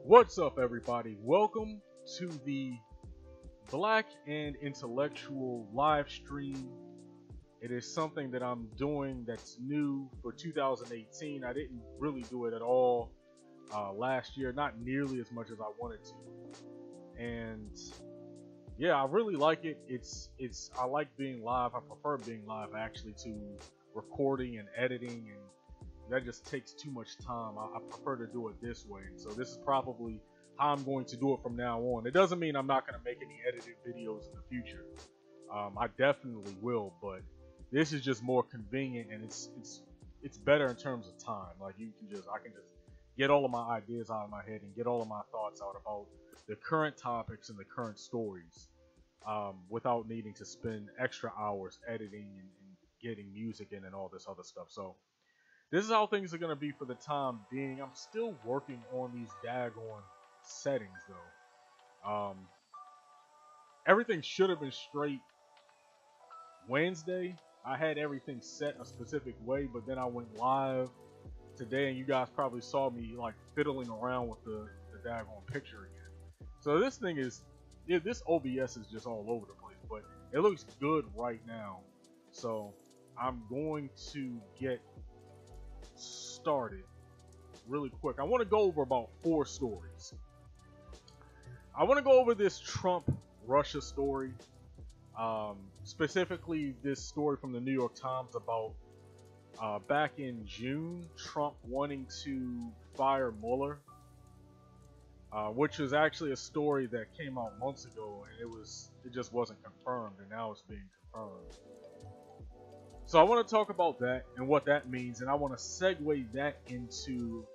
What's up, everybody? Welcome to the Black and Intellectual live stream. It is something that I'm doing that's new for 2018. I didn't really do it at all last year, not nearly as much as I wanted to. And yeah, I really like it. I like being live. I prefer being live actually to recording and editing, and that just takes too much time. I prefer to do it this way. So this is probably how I'm going to do it from now on. It doesn't mean I'm not going to make any edited videos in the future. I definitely will, but this is just more convenient, and it's better in terms of time. Like I can just get all of my ideas out of my head and get all of my thoughts out about the current topics and the current stories without needing to spend extra hours editing and getting music in and all this other stuff. So this is how things are going to be for the time being. I'm still working on these daggone settings, though. Everything should have been straight Wednesday. I had everything set a specific way, but then I went live today, and you guys probably saw me like fiddling around with the daggone picture again. So this thing is, this OBS is just all over the place, but it looks good right now. So I'm going to get started really quick. I want to go over about 4 stories. I want to go over this Trump Russia story, specifically this story from the New York Times about back in June, Trump wanting to fire Mueller, which was actually a story that came out months ago, and it just wasn't confirmed, and now it's being confirmed. So I want to talk about that and what that means, and I want to segue that into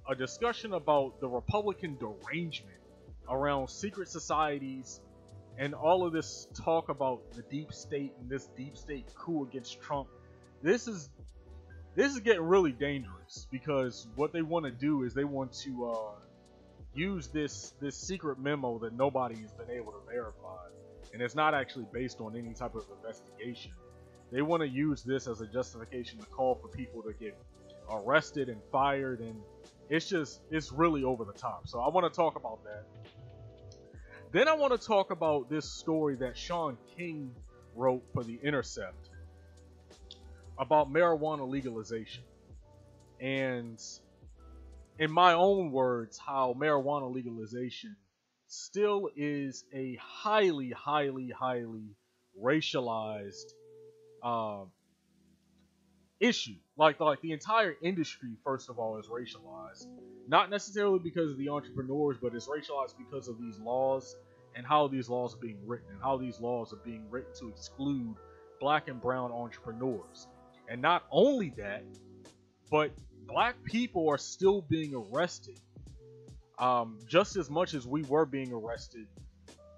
a discussion about the Republican derangement around secret societies and all of this talk about the deep state and this deep state coup against Trump. This is getting really dangerous, because what they want to do is they want to use this secret memo that nobody has been able to verify, and it's not actually based on any type of investigation. They want to use this as a justification to call for people to get arrested and fired, and it's really over the top. So I want to talk about that. Then I want to talk about this story that Sean King wrote for The Intercept about marijuana legalization, and in my own words, how marijuana legalization still is a highly racialized issue. Like the entire industry, first of all, is racialized. Not necessarily because of the entrepreneurs, but it's racialized because of these laws and how these laws are being written, and how these laws are being written to exclude black and brown entrepreneurs. And not only that, but black people are still being arrested just as much as we were being arrested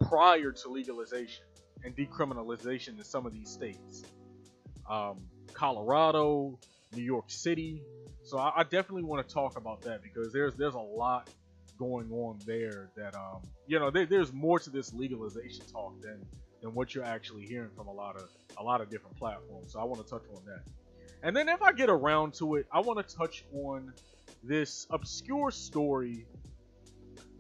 prior to legalization and decriminalization in some of these states. Colorado, New York City. So I definitely want to talk about that, because there's a lot going on there that there's more to this legalization talk than what you're actually hearing from a lot of different platforms. So I want to touch on that. And then if I get around to it, I want to touch on this obscure story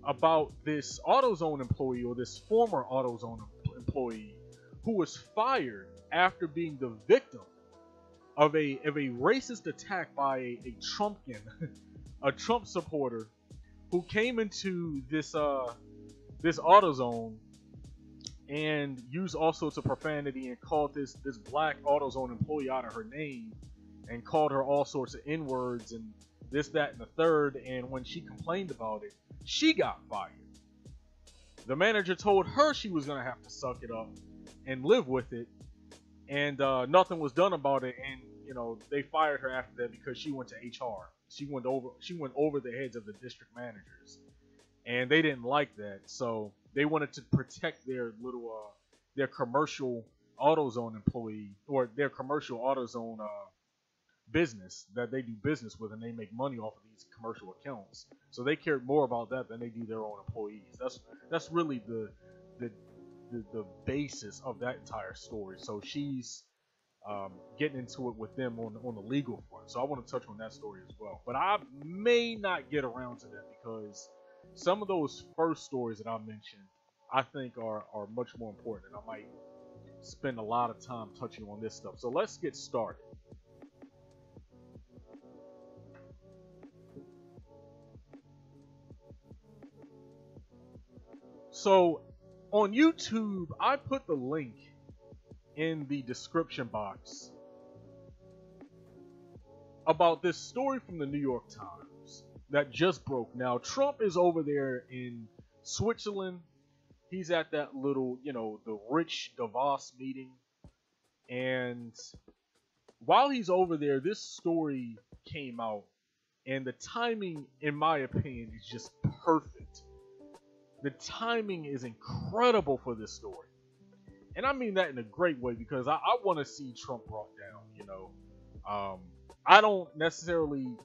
about this AutoZone employee, or this former AutoZone employee, who was fired after being the victim of a racist attack by a Trumpkin, a Trump supporter, who came into this AutoZone and used all sorts of profanity and called this black AutoZone employee out of her name, and called her all sorts of N-words and this, that, and the third. And when she complained about it, she got fired. The manager told her she was going to have to suck it up and live with it, and nothing was done about it. And they fired her after that because she went to HR. She went over the heads of the district managers, and they didn't like that. So they wanted to protect their little their commercial AutoZone employee, or their commercial AutoZone business that they do business with, and they make money off of these commercial accounts. So they cared more about that than they do their own employees. That's really the basis of that entire story. So she's getting into it with them on the legal front. So I want to touch on that story as well. But I may not get around to that, because some of those first stories that I mentioned, I think are much more important, and I might spend a lot of time touching on this stuff. So let's get started. So on YouTube, I put the link in the description box about this story from the New York Times that just broke. Now, Trump is over there in Switzerland. He's at that little, the rich Davos meeting. And while he's over there, this story came out. And the timing, in my opinion, is just perfect. The timing is incredible for this story. And I mean that in a great way, because I want to see Trump brought down, I don't necessarily...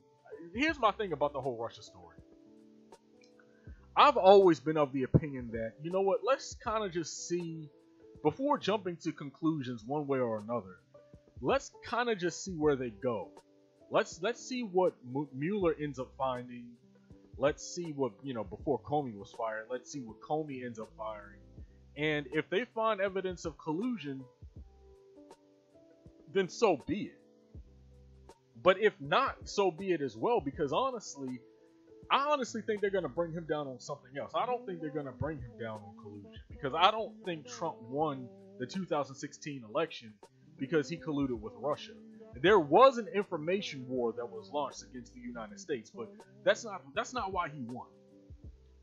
Here's my thing about the whole Russia story. I've always been of the opinion that, let's kind of just see, before jumping to conclusions one way or another, let's kind of just see where they go. Let's see what Mueller ends up finding. Let's see what, before Comey was fired, let's see what Comey ends up firing. And if they find evidence of collusion, then so be it. But if not, so be it as well, because I honestly think they're going to bring him down on something else. I don't think they're going to bring him down on collusion, because I don't think Trump won the 2016 election because he colluded with Russia. There was an information war that was launched against the United States, but that's not why he won.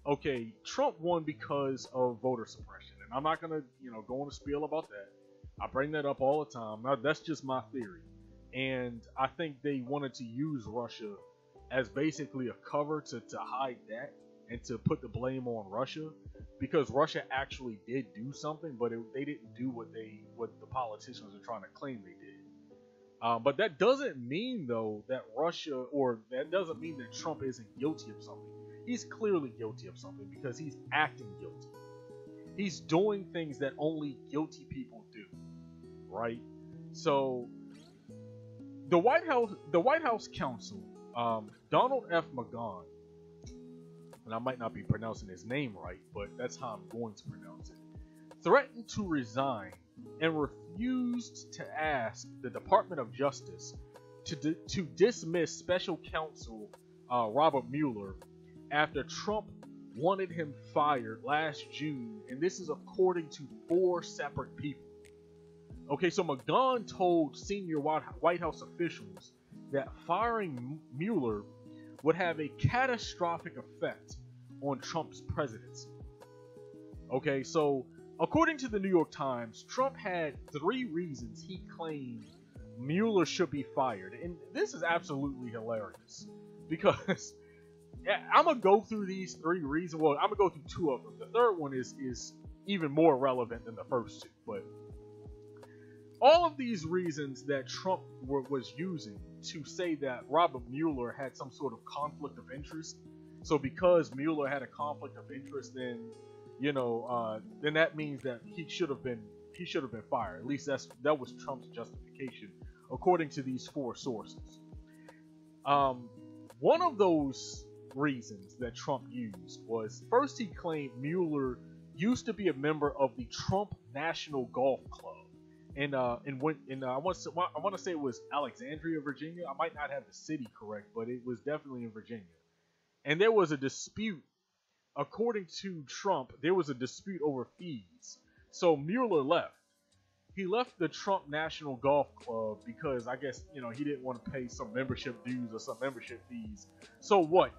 Okay, Trump won because of voter suppression, and I'm not going to, go on a spiel about that. I bring that up all the time. Now, that's just my theory. And I think they wanted to use Russia as basically a cover to hide that and to put the blame on Russia, because Russia actually did do something, but they didn't do what the politicians are trying to claim they did. But that doesn't mean, though, that that doesn't mean that Trump isn't guilty of something. He's clearly guilty of something because he's acting guilty. He's doing things that only guilty people do, right? So the White House counsel, Donald F. McGahn, and I might not be pronouncing his name right, but that's how I'm going to pronounce it, threatened to resign and refused to ask the Department of Justice to dismiss special counsel Robert Mueller after Trump wanted him fired last June, and this is according to 4 separate people. Okay, so McGahn told senior White House officials that firing Mueller would have a catastrophic effect on Trump's presidency. Okay, so according to the New York Times, Trump had 3 reasons he claimed Mueller should be fired. And this is absolutely hilarious, because I'm going to go through these 3 reasons. Well, I'm going to go through 2 of them. The third one is even more relevant than the first 2. But all of these reasons that Trump was using to say that Robert Mueller had some sort of conflict of interest. So because Mueller had a conflict of interest, then then that means that he should have been fired. At least that was Trump's justification, according to these 4 sources. One of those reasons that Trump used was, first, he claimed Mueller used to be a member of the Trump National Golf Club. And I want to say it was Alexandria, Virginia. I might not have the city correct, but it was definitely in Virginia. And there was a dispute. According to Trump, there was a dispute over fees. So Mueller left. He left the Trump National Golf Club because I guess he didn't want to pay some membership dues or some membership fees. So what?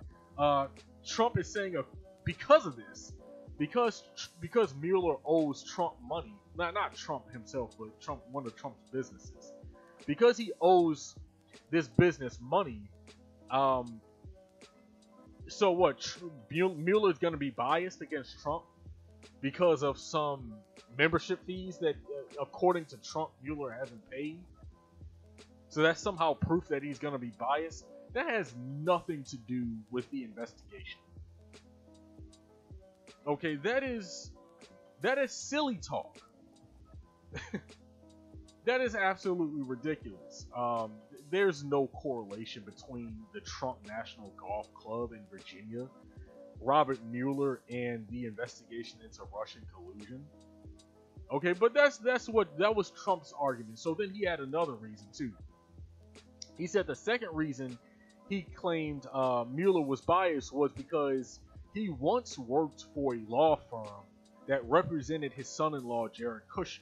Trump is saying because of this, because Mueller owes Trump money. Not Trump himself, but one of Trump's businesses. Because he owes this business money, so what? Mueller's going to be biased against Trump because of some membership fees that, according to Trump, Mueller hasn't paid. So that's somehow proof that he's going to be biased. That has nothing to do with the investigation. Okay, that is silly talk. That is absolutely ridiculous. There's no correlation between the Trump National Golf Club in Virginia, Robert Mueller, and the investigation into Russian collusion. Okay, but that was Trump's argument. So then he had another reason too. He said the second reason he claimed Mueller was biased was because he once worked for a law firm that represented his son-in-law, Jared Kushner.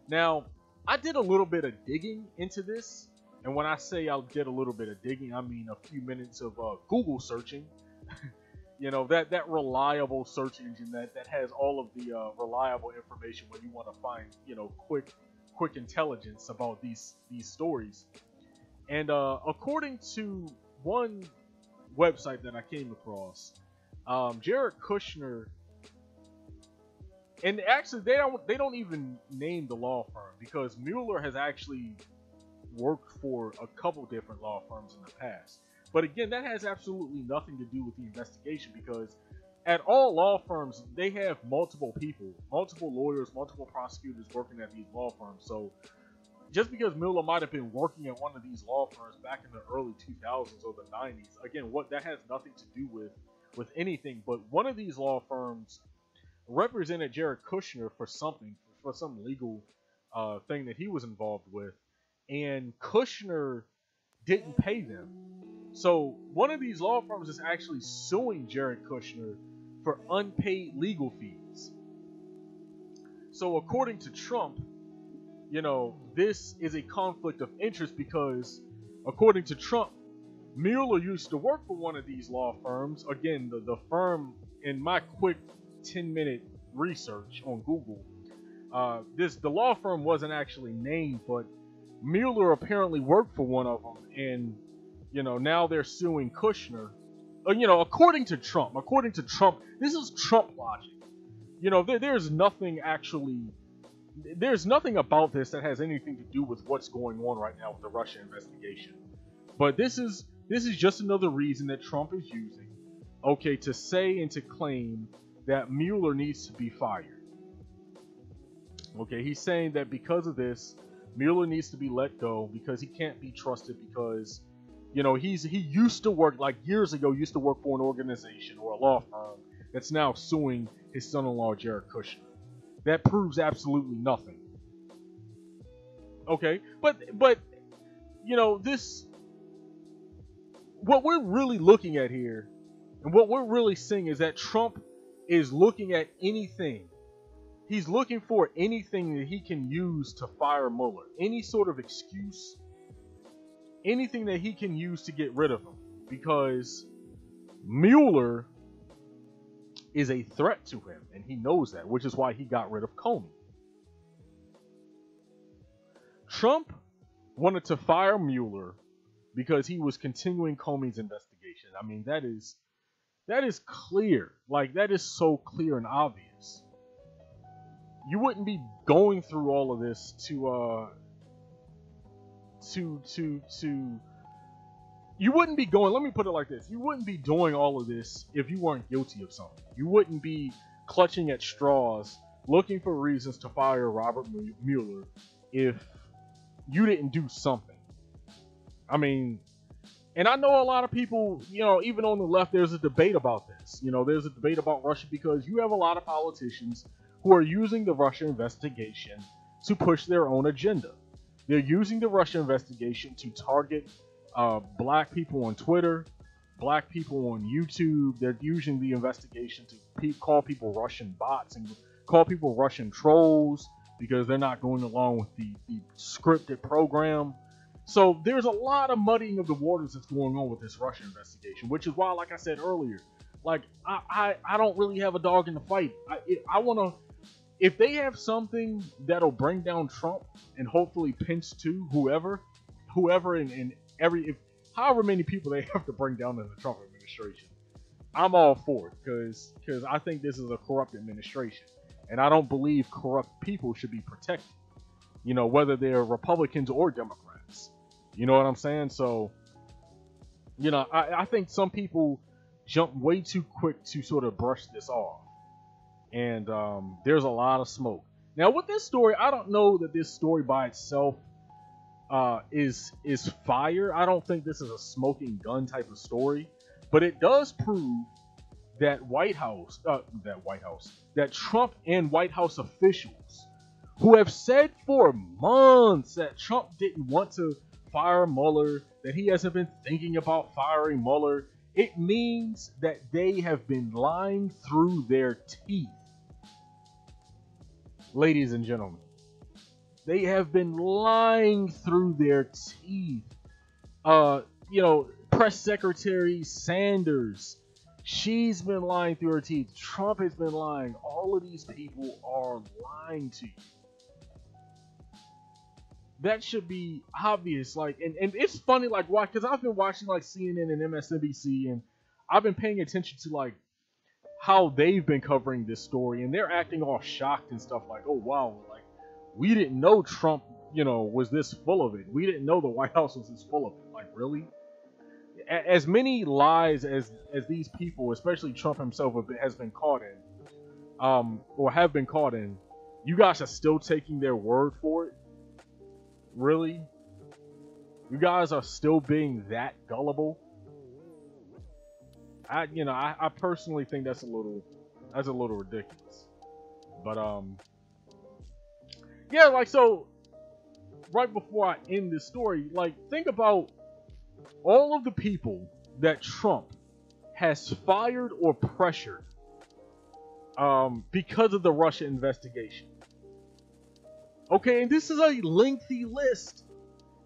Now, I did a little bit of digging into this, and when I say I'll get a little bit of digging, I mean a few minutes of Google searching. That reliable search engine that has all of the reliable information when you want to find quick intelligence about these stories. And according to one website that I came across, Jared Kushner. And actually, they don't even name the law firm, because Mueller has actually worked for a couple different law firms in the past. But again, that has absolutely nothing to do with the investigation, because at all law firms, they have multiple people, multiple lawyers, multiple prosecutors working at these law firms. So just because Mueller might have been working at one of these law firms back in the early 2000s or the 90s, again, that has nothing to do with anything. But one of these law firms represented Jared Kushner for some legal thing that he was involved with, and Kushner didn't pay them. So one of these law firms is actually suing Jared Kushner for unpaid legal fees. So according to Trump, this is a conflict of interest because according to Trump, Mueller used to work for one of these law firms. Again, the firm, in my quick 10-minute research on Google, the law firm wasn't actually named, but Mueller apparently worked for one of them, and now they're suing Kushner. According to Trump, this is Trump logic. There's nothing about this that has anything to do with what's going on right now with the Russia investigation. But this is just another reason that Trump is using, to say and to claim that Mueller needs to be fired. He's saying that because of this, Mueller needs to be let go because he can't be trusted because, he used to work, like years ago, used to work for an organization or a law firm that's now suing his son-in-law, Jared Kushner. That proves absolutely nothing. But this, what we're really looking at here, and what we're really seeing is that Trump is looking at anything. He's looking for anything that he can use to fire Mueller. Any sort of excuse. Anything that he can use to get rid of him. Because Mueller is a threat to him. And he knows that. Which is why he got rid of Comey. Trump wanted to fire Mueller because he was continuing Comey's investigation. I mean, that is clear. Like, that is so clear and obvious. You wouldn't be going through all of this you wouldn't be going, let me put it like this. You wouldn't be doing all of this if you weren't guilty of something. You wouldn't be clutching at straws, looking for reasons to fire Robert Mueller if you didn't do something. I mean, and I know a lot of people, even on the left, there's a debate about this. There's a debate about Russia because you have a lot of politicians who are using the Russia investigation to push their own agenda. They're using the Russia investigation to target black people on Twitter, black people on YouTube. They're using the investigation to call people Russian bots and call people Russian trolls because they're not going along with the scripted program. So there's a lot of muddying of the waters that's going on with this Russia investigation, which is why, like I said earlier, like I don't really have a dog in the fight. I want to. If they have something that'll bring down Trump and hopefully Pence too, whoever, and however many people they have to bring down in the Trump administration, I'm all for it because I think this is a corrupt administration, and I don't believe corrupt people should be protected. Whether they're Republicans or Democrats. You know what I'm saying? So, I think some people jump way too quick to sort of brush this off. And there's a lot of smoke. Now with this story, I don't know that this story by itself is fire. I don't think this is a smoking gun type of story, but it does prove that that Trump and White House officials who have said for months that Trump didn't want to fire Mueller, that he hasn't been thinking about firing Mueller, it means that they have been lying through their teeth. Ladies and gentlemen, they have been lying through their teeth. Press Secretary Sanders, she's been lying through her teeth. Trump has been lying. All of these people are lying to you. That should be obvious. Like, and it's funny, like, why? Because I've been watching like CNN and MSNBC, and I've been paying attention to like how they've been covering this story, and they're acting all shocked and stuff like, oh wow, like we didn't know Trump, was this full of it. We didn't know the White House was this full of it. Like, really? As many lies as these people, especially Trump himself, has been caught in, or have been caught in, you guys are still taking their word for it? Really? You guys are still being that gullible? I personally think that's a little ridiculous. But yeah, like, so right before I end this story, like, think about all of the people that Trump has fired or pressured because of the Russia investigation. Okay, and this is a lengthy list.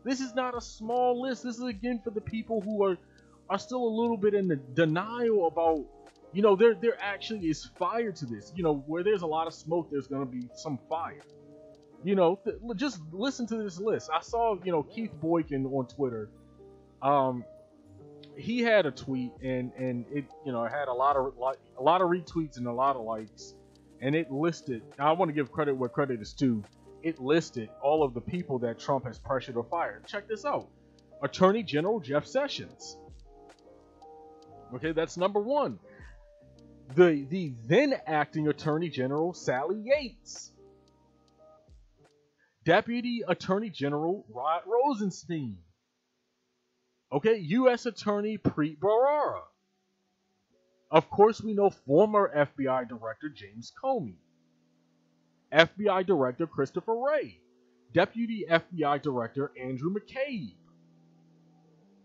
This is not a small list. This is, again, for the people who are still a little bit in the denial about, you know, there actually is fire to this. You know, where there's a lot of smoke, there's going to be some fire. You know, just listen to this list. I saw, you know, Keith Boykin on Twitter. He had a tweet, and it, you know, had a lot of retweets and a lot of likes, and it listed. I want to give credit where credit is due. It listed all of the people that Trump has pressured or fired. Check this out: Attorney General Jeff Sessions. Okay, that's number one. The then acting Attorney General Sally Yates. Deputy Attorney General Rod Rosenstein. Okay, U.S. Attorney Preet Bharara. Of course, we know former FBI Director James Comey. FBI Director Christopher Wray. Deputy FBI Director Andrew McCabe.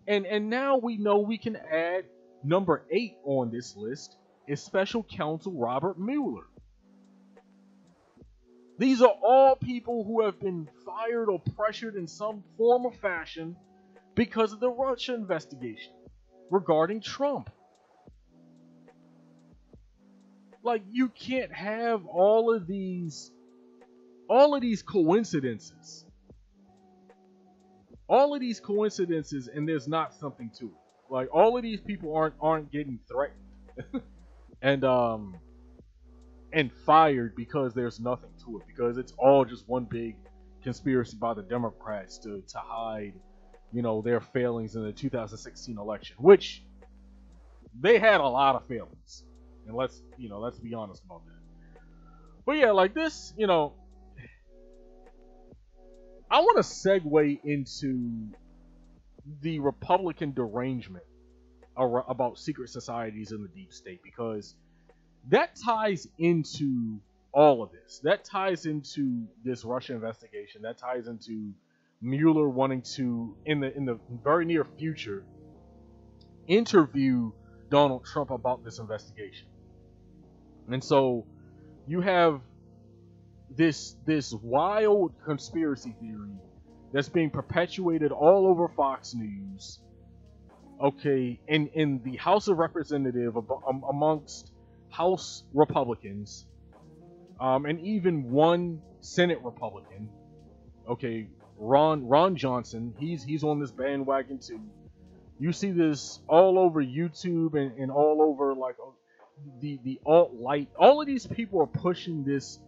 And now we know we can add number 8 on this list is Special Counsel Robert Mueller. These are all people who have been fired or pressured in some form or fashion because of the Russia investigation regarding Trump. Like, you can't have all of these coincidences. All of these coincidences, and there's not something to it. Like, all of these people aren't getting threatened and fired because there's nothing to it, because it's all just one big conspiracy by the Democrats to hide, you know, their failings in the 2016 election, which they had a lot of failings, and let's be honest about that. But yeah, like this, you know, I want to segue into the Republican derangement about secret societies in the deep state, because that ties into all of this. That ties into this Russia investigation. That ties into Mueller wanting to, in the very near future, interview Donald Trump about this investigation. And so you have this wild conspiracy theory that's being perpetuated all over Fox News. Okay, in the House of Representatives, amongst House Republicans, and even one Senate Republican. Okay, Ron Johnson, he's on this bandwagon too. You see this all over YouTube and all over, like, the alt-right. All of these people are pushing this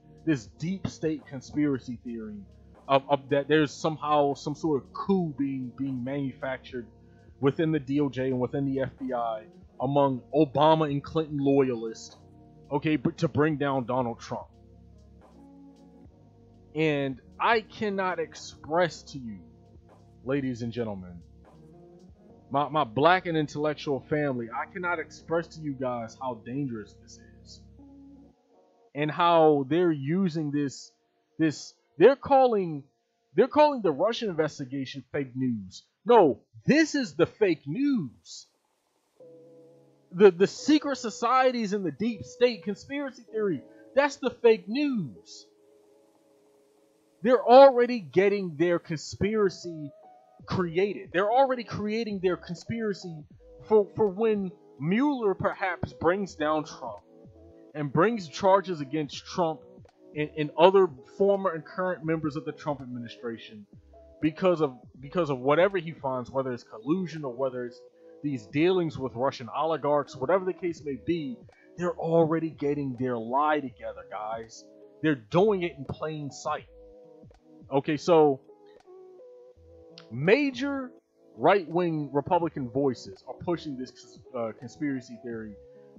deep state conspiracy theory of that there's somehow some sort of coup being manufactured within the DOJ and within the FBI among Obama and Clinton loyalists, okay, but to bring down Donald Trump. And I cannot express to you, ladies and gentlemen, my black and intellectual family, I cannot express to you guys how dangerous this is. And how they're using this they're calling the Russian investigation fake news. No, this is the fake news. The secret societies and the deep state conspiracy theory, that's the fake news. They're already getting their conspiracy created. They're already creating their conspiracy for when Mueller perhaps brings down Trump and brings charges against Trump and other former and current members of the Trump administration because of whatever he finds, whether it's collusion or whether it's these dealings with Russian oligarchs, whatever the case may be. They're already getting their lie together, guys. They're doing it in plain sight. Okay, so major right-wing Republican voices are pushing this conspiracy theory,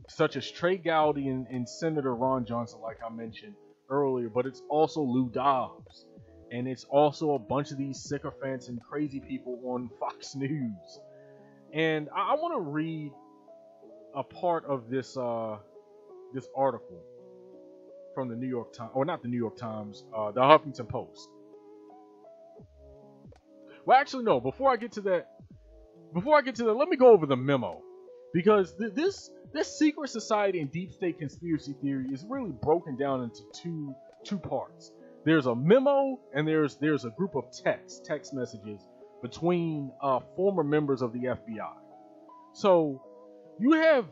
such as Trey Gowdy and Senator Ron Johnson, like I mentioned earlier, but it's also Lou Dobbs, and it's also a bunch of these sycophants and crazy people on Fox News. And I want to read a part of this article from the New York Times, or not the New York Times, the Huffington Post. Well, actually, no. Before I get to that, let me go over the memo, because this secret society and deep state conspiracy theory is really broken down into two parts. There's a memo, and there's a group of text messages between former members of the FBI. So you have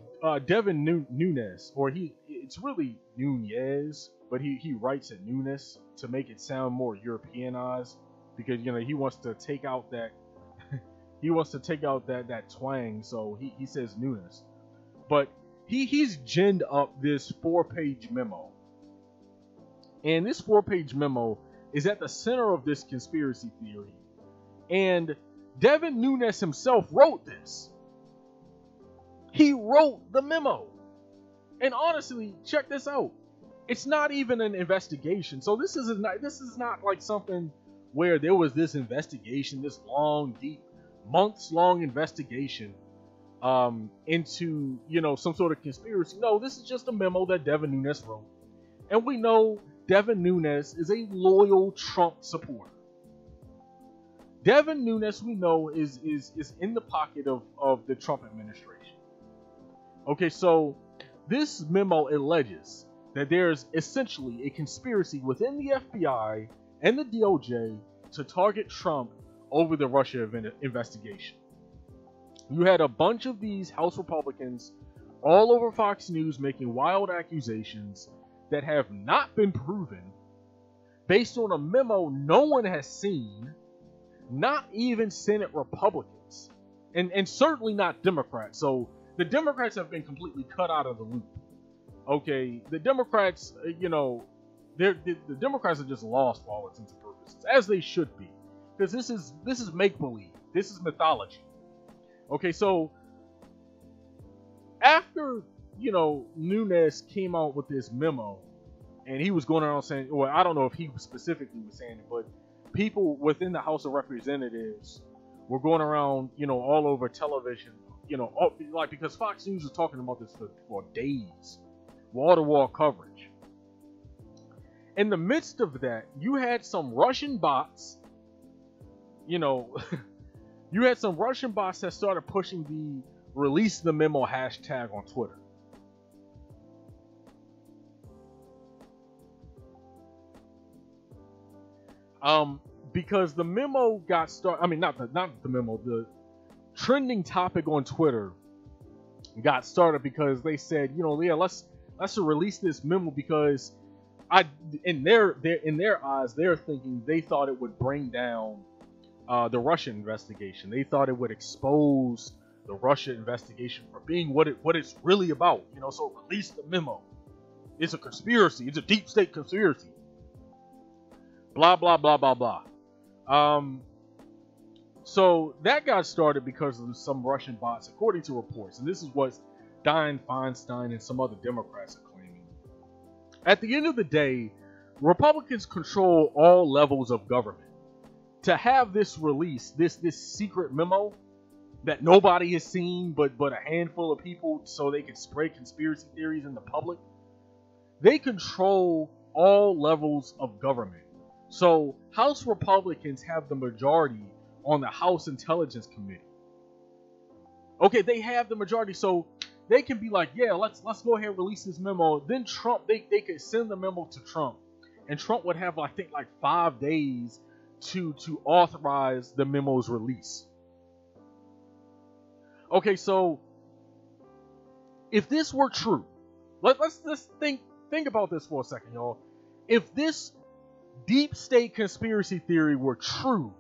Devin Nunes, or it's really Nunez, but he writes it Nunes to make it sound more Europeanized, because he wants to take out that that twang, so he says Nunes. But he's ginned up this 4-page memo. And this 4-page memo is at the center of this conspiracy theory. And Devin Nunes himself wrote this. He wrote the memo. And honestly, check this out. It's not even an investigation. So this is not like something where there was this investigation, this long, deep, months-long investigation into, some sort of conspiracy. No, this is just a memo that Devin Nunes wrote. And we know Devin Nunes is a loyal Trump supporter. Devin Nunes, we know, is in the pocket of the Trump administration. Okay, so this memo alleges that there's essentially a conspiracy within the FBI and the DOJ to target Trump over the Russia investigation. You had a bunch of these House Republicans all over Fox News making wild accusations that have not been proven, based on a memo no one has seen, not even Senate Republicans, and certainly not Democrats. So the Democrats have been completely cut out of the loop. Okay, the Democrats, the Democrats are just lost for all intents and purposes, as they should be, because this is make-believe. This is mythology. Okay, so after Nunes came out with this memo, and he was going around saying, well, I don't know if he specifically was saying it, but people within the House of Representatives were going around, all over television, because Fox News was talking about this for days, wall-to-wall coverage. In the midst of that, you had some Russian bots, you had some Russian bots that started pushing the release the memo hashtag on Twitter. Because the memo got started. I mean, not the memo. The trending topic on Twitter got started because they said, yeah, let's release this memo because in their eyes, they're thinking they thought it would bring down the Russia investigation. They thought it would expose the Russia investigation for being what it's really about. So release the memo. It's a conspiracy. It's a deep state conspiracy. Blah, blah, blah, blah, blah. So that got started because of some Russian bots, according to reports. And this is what Dianne Feinstein and some other Democrats are claiming. At the end of the day, Republicans control all levels of government. To have this release, this secret memo that nobody has seen but a handful of people, so they can spread conspiracy theories in the public, they control all levels of government. So House Republicans have the majority on the House Intelligence Committee. Okay, they have the majority, so they can be like, yeah, let's go ahead and release this memo. Then Trump, they could send the memo to Trump, and Trump would have, I think, 5 days to authorize the memo's release. Okay, so if this were true, let's think about this for a second, y'all. If this deep state conspiracy theory were true,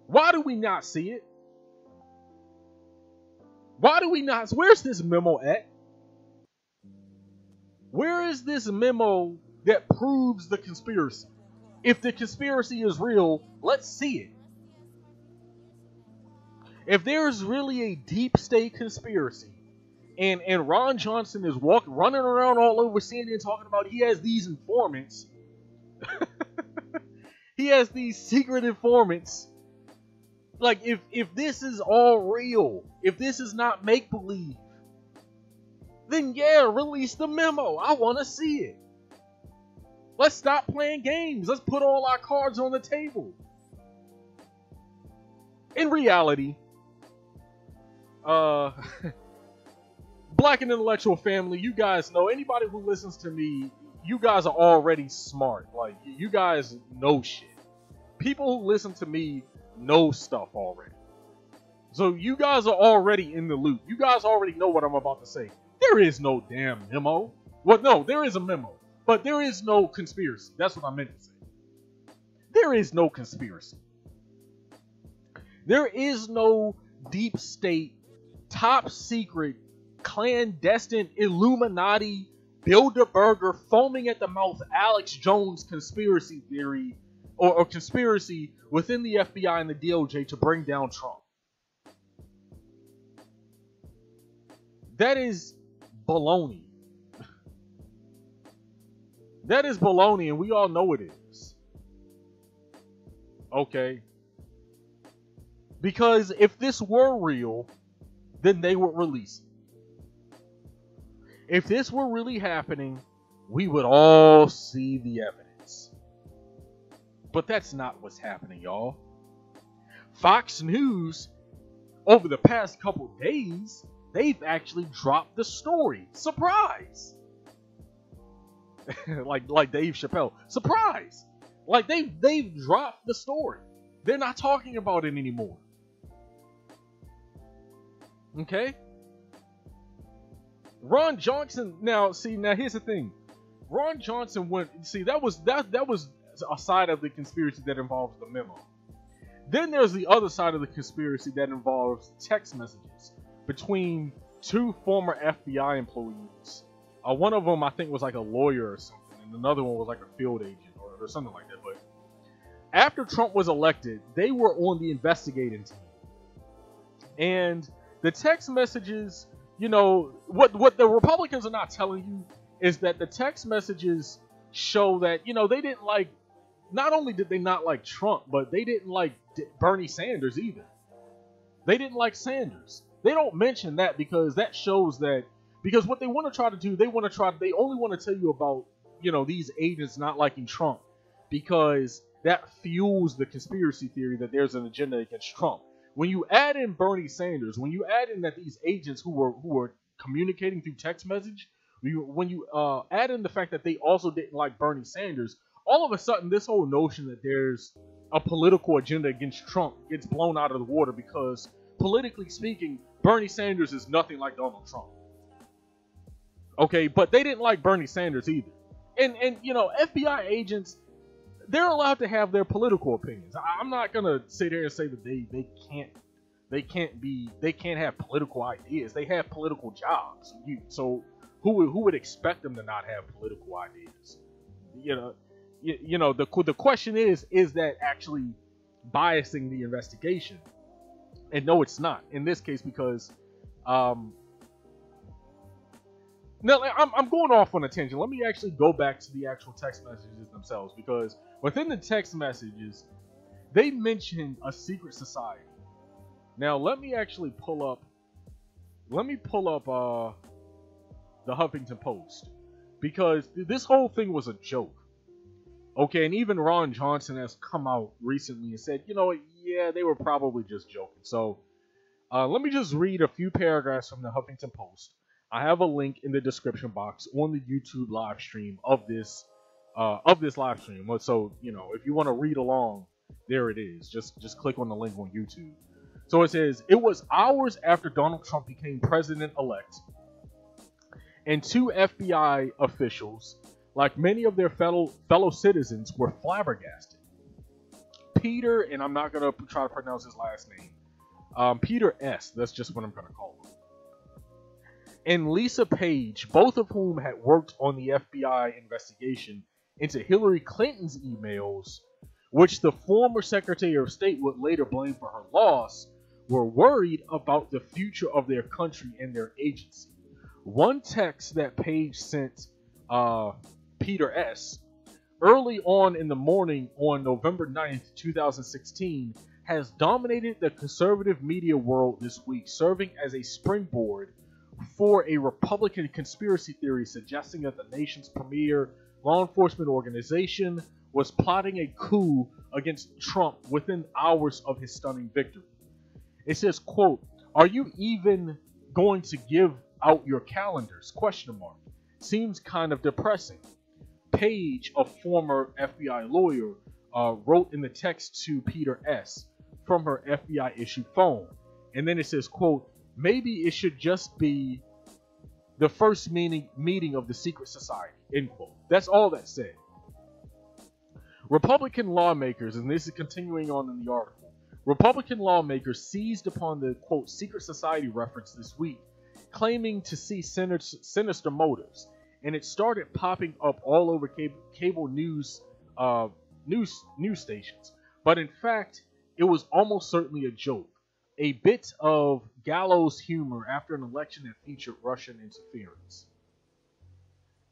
why do we not see it? Why do we not? Where's this memo at? Where is this memo that proves the conspiracy? If the conspiracy is real, let's see it. If there's really a deep state conspiracy, and Ron Johnson is running around all over CNN talking about he has these informants, he has these secret informants. Like, if this is all real, if this is not make-believe, then yeah, release the memo. I want to see it. Let's stop playing games. Let's put all our cards on the table. In reality, Black and Intellectual family, you guys know, anybody who listens to me, you guys are already smart. Like, you guys know shit. People who listen to me know stuff already. So you guys are already in the loop. You guys already know what I'm about to say. There is no damn memo. Well, no, there is a memo. But there is no conspiracy. That's what I meant to say. There is no conspiracy. There is no deep state, top secret, clandestine, Illuminati, Bilderberger, foaming at the mouth, Alex Jones conspiracy theory or conspiracy within the FBI and the DOJ to bring down Trump. That is baloney. That is baloney, and we all know it is. Okay? Because if this were real, then they would release it. If this were really happening, we would all see the evidence. But that's not what's happening, y'all. Fox News, over the past couple days, they've actually dropped the story. Surprise! like Dave Chappelle. Surprise! Like they've dropped the story. They're not talking about it anymore. Okay? Ron Johnson, now here's the thing. Ron Johnson that was a side of the conspiracy that involves the memo. Then there's the other side of the conspiracy that involves text messages between two former FBI employees. One of them I think was like a lawyer or something, and another one was like a field agent or something like that. But after Trump was elected, they were on the investigating team. And the text messages, what the Republicans are not telling you is that the text messages show that, they didn't like, not only did they not like Trump, but they didn't like Bernie Sanders either. They didn't like Sanders. They don't mention that because that shows that, because what they want to try to do, they only want to tell you about, these agents not liking Trump because that fuels the conspiracy theory that there's an agenda against Trump. When you add in Bernie Sanders, when you add in that these agents who were communicating through text message, when you add in the fact that they also didn't like Bernie Sanders, all of a sudden this whole notion that there's a political agenda against Trump gets blown out of the water because, politically speaking, Bernie Sanders is nothing like Donald Trump. Okay, but they didn't like Bernie Sanders either. And FBI agents, they're allowed to have their political opinions. I'm not gonna sit here and say that they can't have political ideas. They have political jobs. So who would expect them to not have political ideas? The question is that actually biasing the investigation? And no, it's not in this case because now, I'm going off on a tangent. Let me actually go back to the actual text messages themselves, because within the text messages, they mentioned a secret society. Now, let me pull up the Huffington Post, because this whole thing was a joke. Okay, and even Ron Johnson has come out recently and said, yeah, they were probably just joking. So, let me just read a few paragraphs from the Huffington Post. I have a link in the description box on the YouTube live stream of this live stream. So, if you want to read along, there it is. Just click on the link on YouTube. So it says, it was hours after Donald Trump became president-elect, and two FBI officials, like many of their fellow citizens, were flabbergasted. Peter, and I'm not going to try to pronounce his last name, Peter S., that's just what I'm going to call him, and Lisa Page, both of whom had worked on the FBI investigation into Hillary Clinton's emails, which the former Secretary of State would later blame for her loss, were worried about the future of their country and their agency. One text that Page sent Peter S. early on in the morning on November 9th, 2016, has dominated the conservative media world this week, serving as a springboard for a Republican conspiracy theory suggesting that the nation's premier law enforcement organization was plotting a coup against Trump within hours of his stunning victory. It says, quote, "Are you even going to give out your calendars? Question mark. Seems kind of depressing." Page, a former FBI lawyer, wrote in the text to Peter S. from her FBI issued phone. And then it says, quote, "Maybe it should just be the first meeting of the secret society," end quote. That's all that said. Republican lawmakers, and this is continuing on in the article, Republican lawmakers seized upon the, quote, secret society reference this week, claiming to see sinister motives. And it started popping up all over cable news stations. But in fact, it was almost certainly a joke. A bit of gallows humor after an election that featured Russian interference.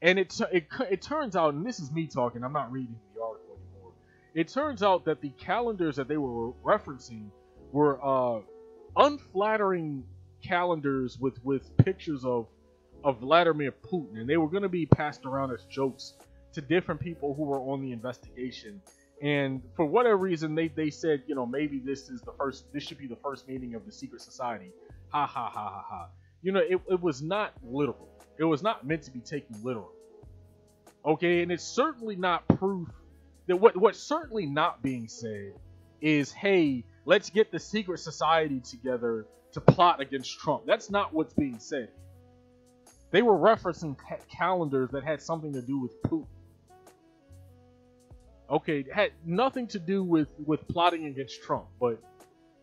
And it turns out, and this is me talking, I'm not reading the article anymore. It turns out that the calendars that they were referencing were unflattering calendars with pictures of Vladimir Putin, and they were going to be passed around as jokes to different people who were on the investigation. And for whatever reason, they said, you know, maybe this should be the first meeting of the secret society. Ha ha ha ha ha. You know, it was not literal. It was not meant to be taken literal. Okay, and it's certainly not proof that what's certainly not being said is, hey, let's get the secret society together to plot against Trump. That's not what's being said. They were referencing calendars that had something to do with Putin. Okay, it had nothing to do with plotting against Trump, but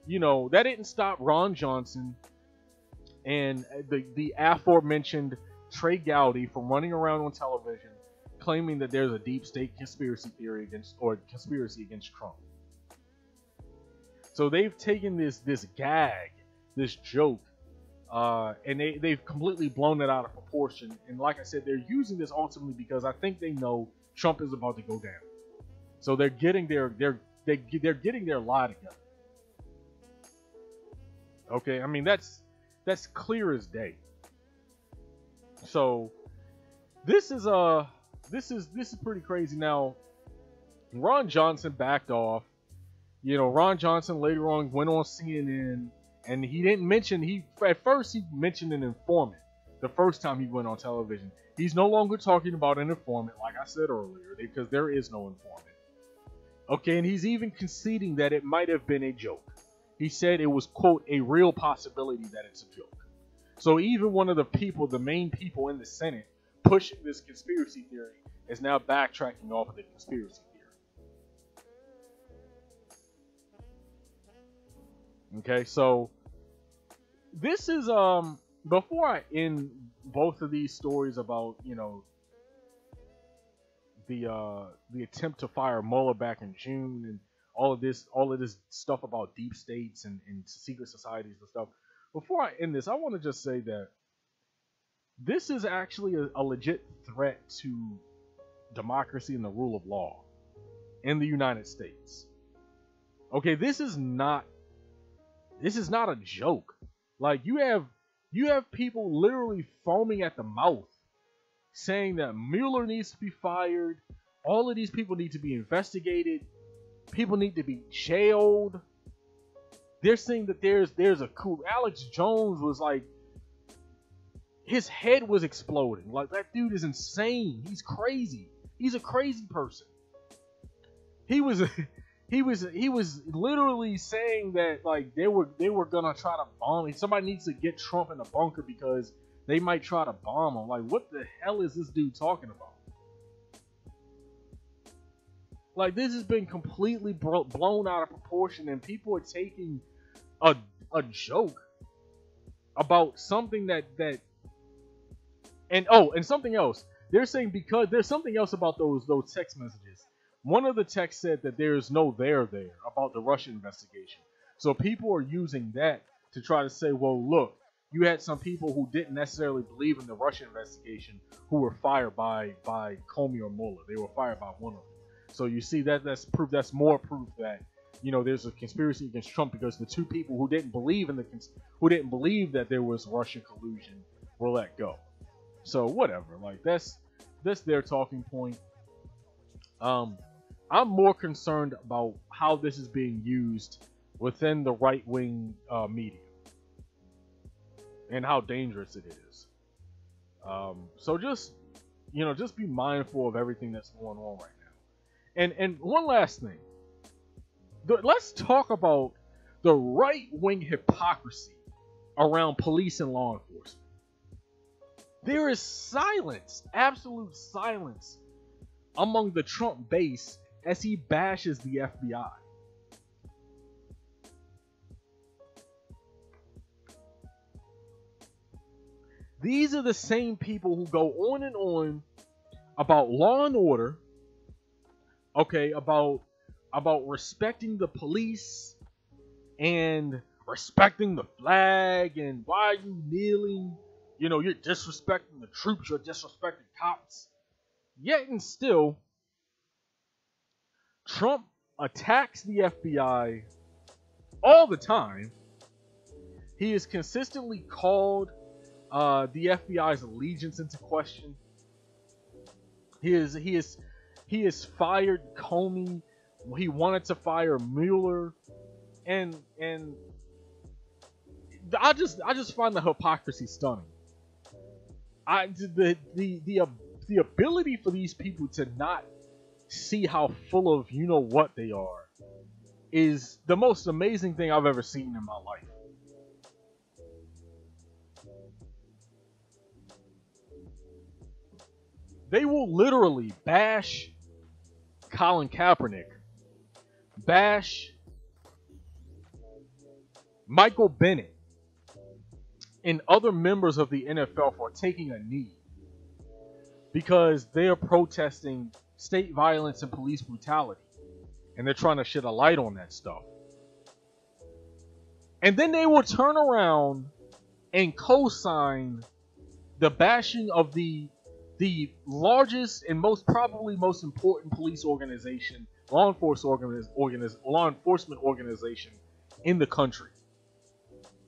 you know, that didn't stop Ron Johnson and the aforementioned Trey Gowdy from running around on television claiming that there's a deep state conspiracy conspiracy against Trump. So they've taken this gag, this joke, and they've completely blown it out of proportion. And like I said, they're using this ultimately because I think they know Trump is about to go down. So they're getting their lie together. Okay, I mean that's clear as day. So this is pretty crazy. Now, Ron Johnson backed off. You know, Ron Johnson later on went on CNN, and he didn't mention at first he mentioned an informant the first time he went on television. He's no longer talking about an informant, like I said earlier, because there is no informant. Okay, and he's even conceding that it might have been a joke. He said it was, quote, a real possibility that it's a joke. So even one of the main people in the Senate pushing this conspiracy theory is now backtracking off of the conspiracy theory. Okay, so this is, before I end both of these stories about, you know, the attempt to fire Mueller back in June and all of this stuff about deep states and secret societies and stuff. Before I end this, I want to just say that this is actually a legit threat to democracy and the rule of law in the United States. Okay, this is not a joke. Like, you have people literally foaming at the mouth saying that Mueller needs to be fired. All of these people need to be investigated. People need to be jailed. They're saying that there's a coup. Alex Jones was like, his head was exploding. Like, that dude is insane. He's crazy. He's a crazy person. He was literally saying that, like, they were gonna try to bomb him. Somebody needs to get Trump in the bunker because they might try to bomb him. Like, what the hell is this dude talking about? Like, this has been completely blown out of proportion, and people are taking a joke about something that and something else. They're saying because there's something else about those text messages. One of the texts said that there's no there about the Russia investigation. So people are using that to try to say, well, look, you had some people who didn't necessarily believe in the Russia investigation who were fired by Comey or Mueller. They were fired by one of them. So you see that's proof. That's more proof that, you know, there's a conspiracy against Trump, because the two people who didn't believe that there was Russian collusion were let go. So whatever, like that's their talking point. Um, I'm more concerned about how this is being used within the right wing media and how dangerous it is. So just just be mindful of everything that's going on right now. And one last thing, let's talk about the right wing hypocrisy around police and law enforcement. There is silence, absolute silence, among the Trump base as he bashes the FBI. These are the same people who go on and on about law and order, okay, about respecting the police and respecting the flag, and why are you kneeling? You're disrespecting the troops, you're disrespecting cops. Yet and still, Trump attacks the FBI all the time. He has consistently called the FBI's allegiance into question. He has fired Comey. He wanted to fire Mueller, and I just find the hypocrisy stunning. The ability for these people to not see how full of what they are is the most amazing thing I've ever seen in my life. They will literally bash Colin Kaepernick, bash Michael Bennett, and other members of the NFL for taking a knee because they are protesting state violence and police brutality, and they're trying to shed a light on that stuff. And then they will turn around and co-sign the bashing of the largest and most important police organization, law enforcement organization in the country.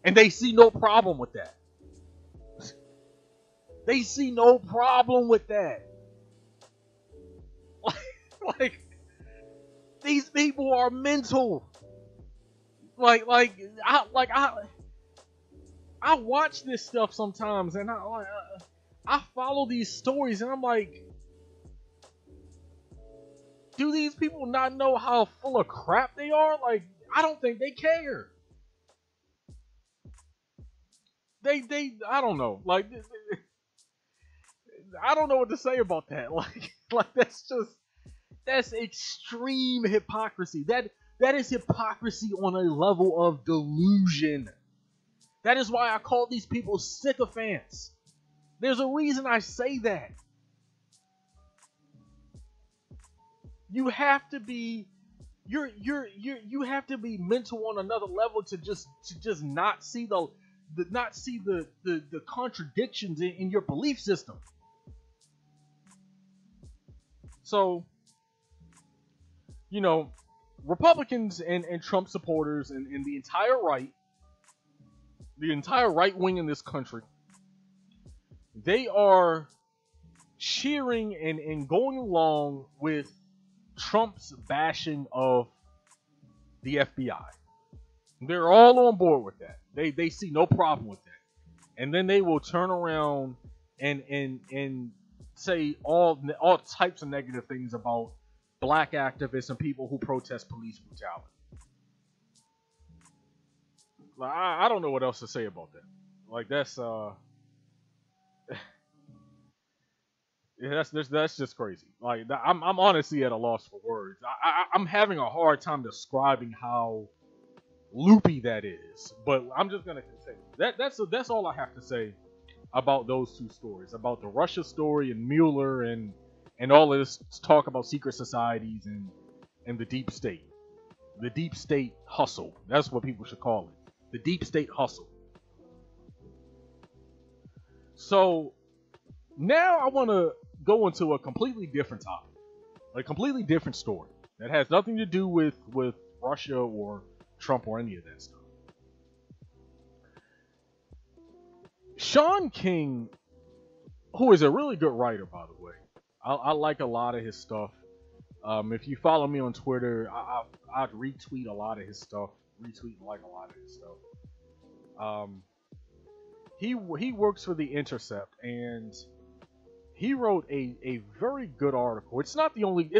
And they see no problem with that. They see no problem with that. Like these people are mental. I watch this stuff sometimes, and I follow these stories, and I'm like, do these people not know how full of crap they are? Like, I don't think they care. They I don't know. Like, I don't know what to say about that. Like that's extreme hypocrisy. That is hypocrisy on a level of delusion. That is why I call these people sycophants. There's a reason I say that. You have to be you have to be mental on another level to just not see the contradictions in your belief system. So, Republicans and Trump supporters and the entire right wing in this country, they are cheering and going along with Trump's bashing of the FBI. They're all on board with that. They see no problem with that. And then they will turn around and say all types of negative things about black activists and people who protest police brutality. I don't know what else to say about that. Like, that's yeah, that's just crazy. Like, I'm honestly at a loss for words. I'm having a hard time describing how loopy that is. But I'm just gonna continue. That's all I have to say about those two stories, about the Russia story and Mueller and all of this talk about secret societies and the deep state hustle. That's what people should call it, the deep state hustle. So now I want to go into a completely different topic, a completely different story that has nothing to do with Russia or Trump or any of that stuff. Sean King, who is a really good writer, by the way. I like a lot of his stuff. If you follow me on Twitter, I'd retweet a lot of his stuff, retweet and like a lot of his stuff. Um, he works for The Intercept, and he wrote a very good article. It's not the only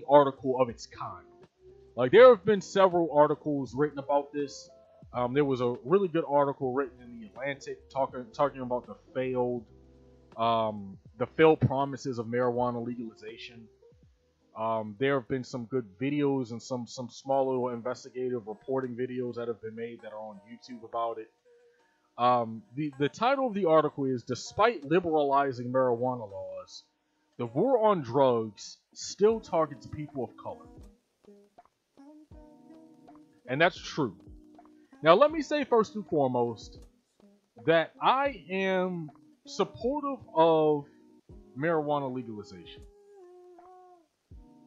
article of its kind. Like, there have been several articles written about this. There was a really good article written in the Atlantic talking about the failed promises of marijuana legalization. There have been some good videos and some small little investigative reporting videos that have been made that are on YouTube about it. The title of the article is "Despite Liberalizing Marijuana Laws, the War on Drugs Still Targets People of Color." And that's true. Now, let me say first and foremost that I am supportive of marijuana legalization.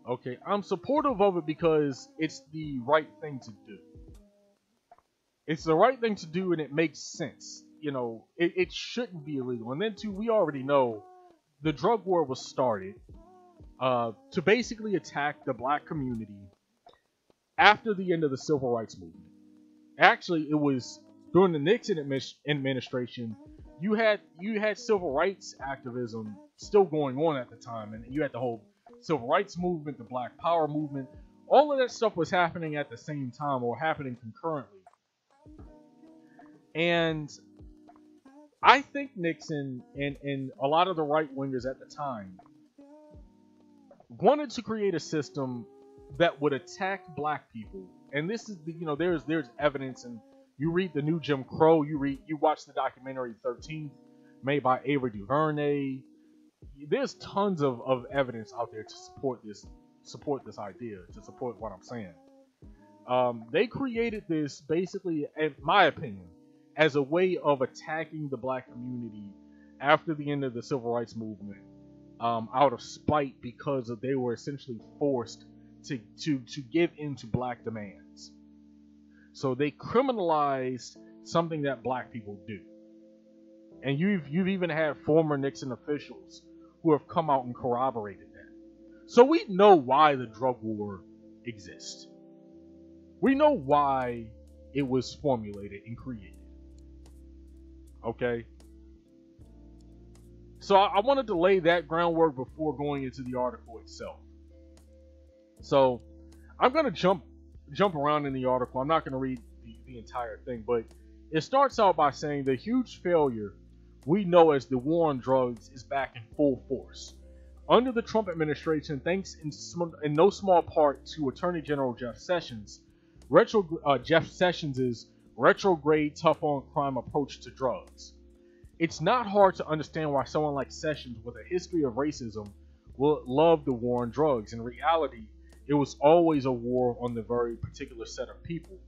Okay, I'm supportive of it because it's the right thing to do. It's the right thing to do, and it makes sense. You know, it shouldn't be illegal. And then, too, we already know the drug war was started to basically attack the black community after the end of the civil rights movement. Actually, it was during the Nixon administration. You had civil rights activism still going on at the time, and you had the whole civil rights movement, the Black Power movement. All of that stuff was happening at the same time, or happening concurrently. And I think Nixon and a lot of the right wingers at the time wanted to create a system that would attack black people. And this is there's evidence, and you read the new Jim Crow, you watch the documentary 13th made by Ava DuVernay. There's tons of evidence out there to support this idea, to support what I'm saying. They created this basically, in my opinion, as a way of attacking the black community after the end of the civil rights movement, out of spite, because they were essentially forced to give in to black demands. So they criminalized something that black people do. And you've even had former Nixon officials who have come out and corroborated that. So we know why the drug war exists. We know why it was formulated and created. Okay? So I wanted to lay that groundwork before going into the article itself. So I'm going to jump around in the article. I'm not going to read the entire thing, but it starts out by saying the huge failure we know as the war on drugs is back in full force. Under the Trump administration, thanks in no small part to Attorney General Jeff Sessions, Jeff Sessions' retrograde tough-on-crime approach to drugs. It's not hard to understand why someone like Sessions, with a history of racism, will love the war on drugs. In reality, it was always a war on a very particular set of people,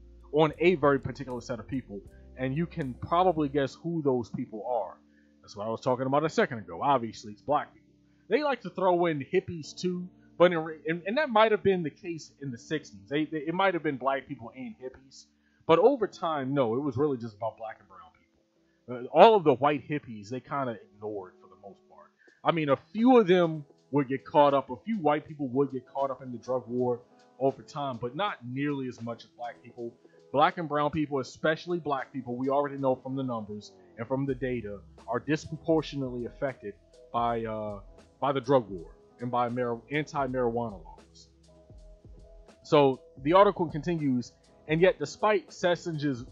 and you can probably guess who those people are. That's what I was talking about a second ago. Obviously, it's black people. They like to throw in hippies too, but and that might have been the case in the 60s. It might have been black people and hippies, but over time, no, it was really just about black and brown people. All of the white hippies, they kind of ignored for the most part. I mean, a few of them would get caught up. A few white people would get caught up in the drug war over time, but not nearly as much as black people. Black and brown people, especially black people, we already know from the numbers and from the data, are disproportionately affected by the drug war and by anti-marijuana laws. So the article continues, and yet despite Sessions'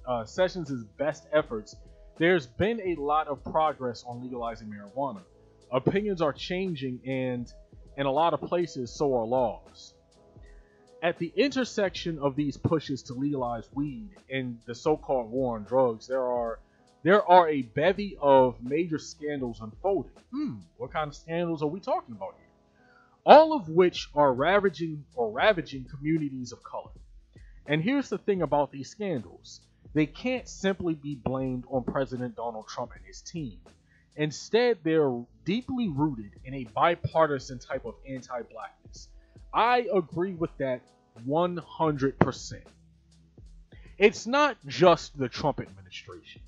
best efforts, there's been a lot of progress on legalizing marijuana. Opinions are changing, and in a lot of places, so are laws. At the intersection of these pushes to legalize weed and the so-called war on drugs, there are a bevy of major scandals unfolding. What kind of scandals are we talking about here? All of which are ravaging communities of color. And here's the thing about these scandals. They can't simply be blamed on President Donald Trump and his team. Instead, they're deeply rooted in a bipartisan type of anti-blackness. I agree with that 100%. It's not just the Trump administration.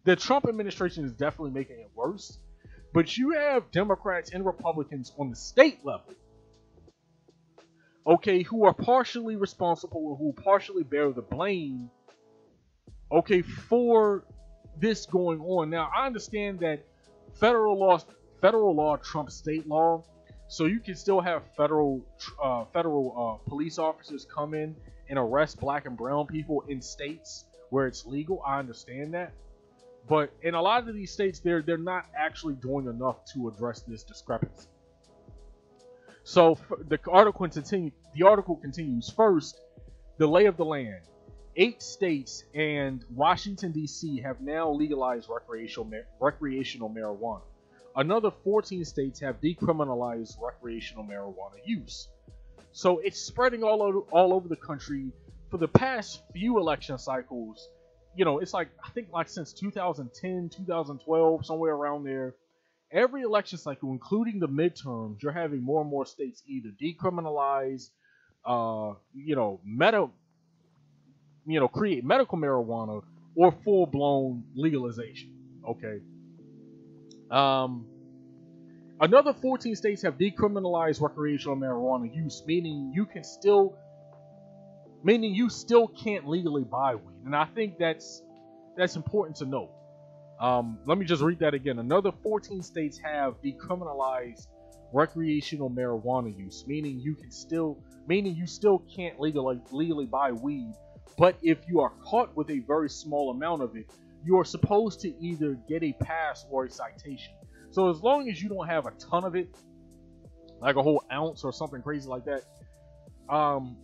The Trump administration is definitely making it worse, but you have Democrats and Republicans on the state level okay, who are partially responsible or who partially bear the blame, okay, for this going on. Now, I understand that federal law, federal law trumps state law, so you can still have federal police officers come in and arrest black and brown people in states where it's legal. I understand that, but in a lot of these states, they're not actually doing enough to address this discrepancy. So the article continues. First, the lay of the land. 8 states and Washington, D.C. have now legalized recreational marijuana. Another 14 states have decriminalized recreational marijuana use. So it's spreading all over the country. For the past few election cycles, you know, it's like, I think like since 2010, 2012, somewhere around there, every election cycle, including the midterms, you're having more and more states either decriminalize, create medical marijuana or full-blown legalization. Okay. Another 14 states have decriminalized recreational marijuana use, meaning you still can't legally buy weed, and I think that's important to note. Let me just read that again. Another 14 states have decriminalized recreational marijuana use, meaning you still can't legally buy weed. But if you are caught with a very small amount of it, you are supposed to either get a pass or a citation. So as long as you don't have a ton of it, like a whole ounce or something crazy like that, and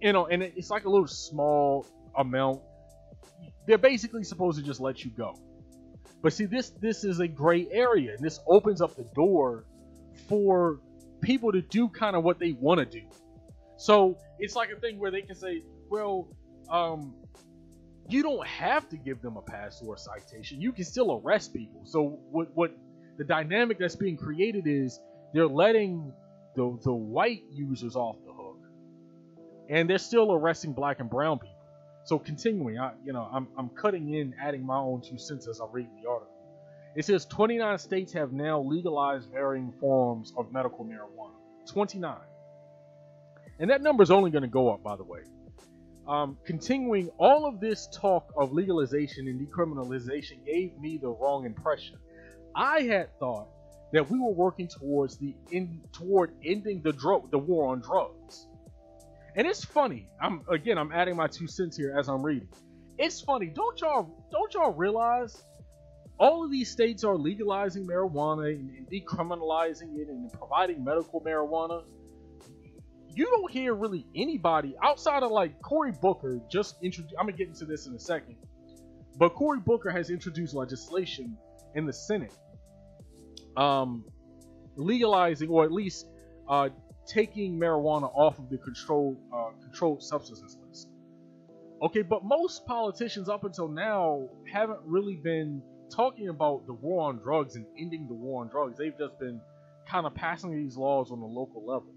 it's like a little small amount, they're basically supposed to just let you go. But see, this is a gray area, and this opens up the door for people to do kind of what they want to do. So it's like a thing where they can say, well, you don't have to give them a pass or a citation. You can still arrest people. So what the dynamic that's being created is they're letting the white users off the hook, and they're still arresting black and brown people. So continuing, I'm cutting in, adding my own 2 cents as I'm reading the article. It says 29 states have now legalized varying forms of medical marijuana. 29. And that number is only going to go up, by the way. Continuing, all of this talk of legalization and decriminalization gave me the wrong impression. I had thought that we were working toward ending the war on drugs. And it's funny. I'm adding my 2 cents here as I'm reading. It's funny. Don't y'all realize all of these states are legalizing marijuana and decriminalizing it and providing medical marijuana? You don't hear really anybody outside of like Cory Booker I'm gonna get into this in a second, but Cory Booker has introduced legislation in the Senate, legalizing, or at least taking marijuana off of the controlled substances list. Okay, but most politicians up until now haven't really been talking about the war on drugs and ending the war on drugs. They've just been kind of passing these laws on the local level.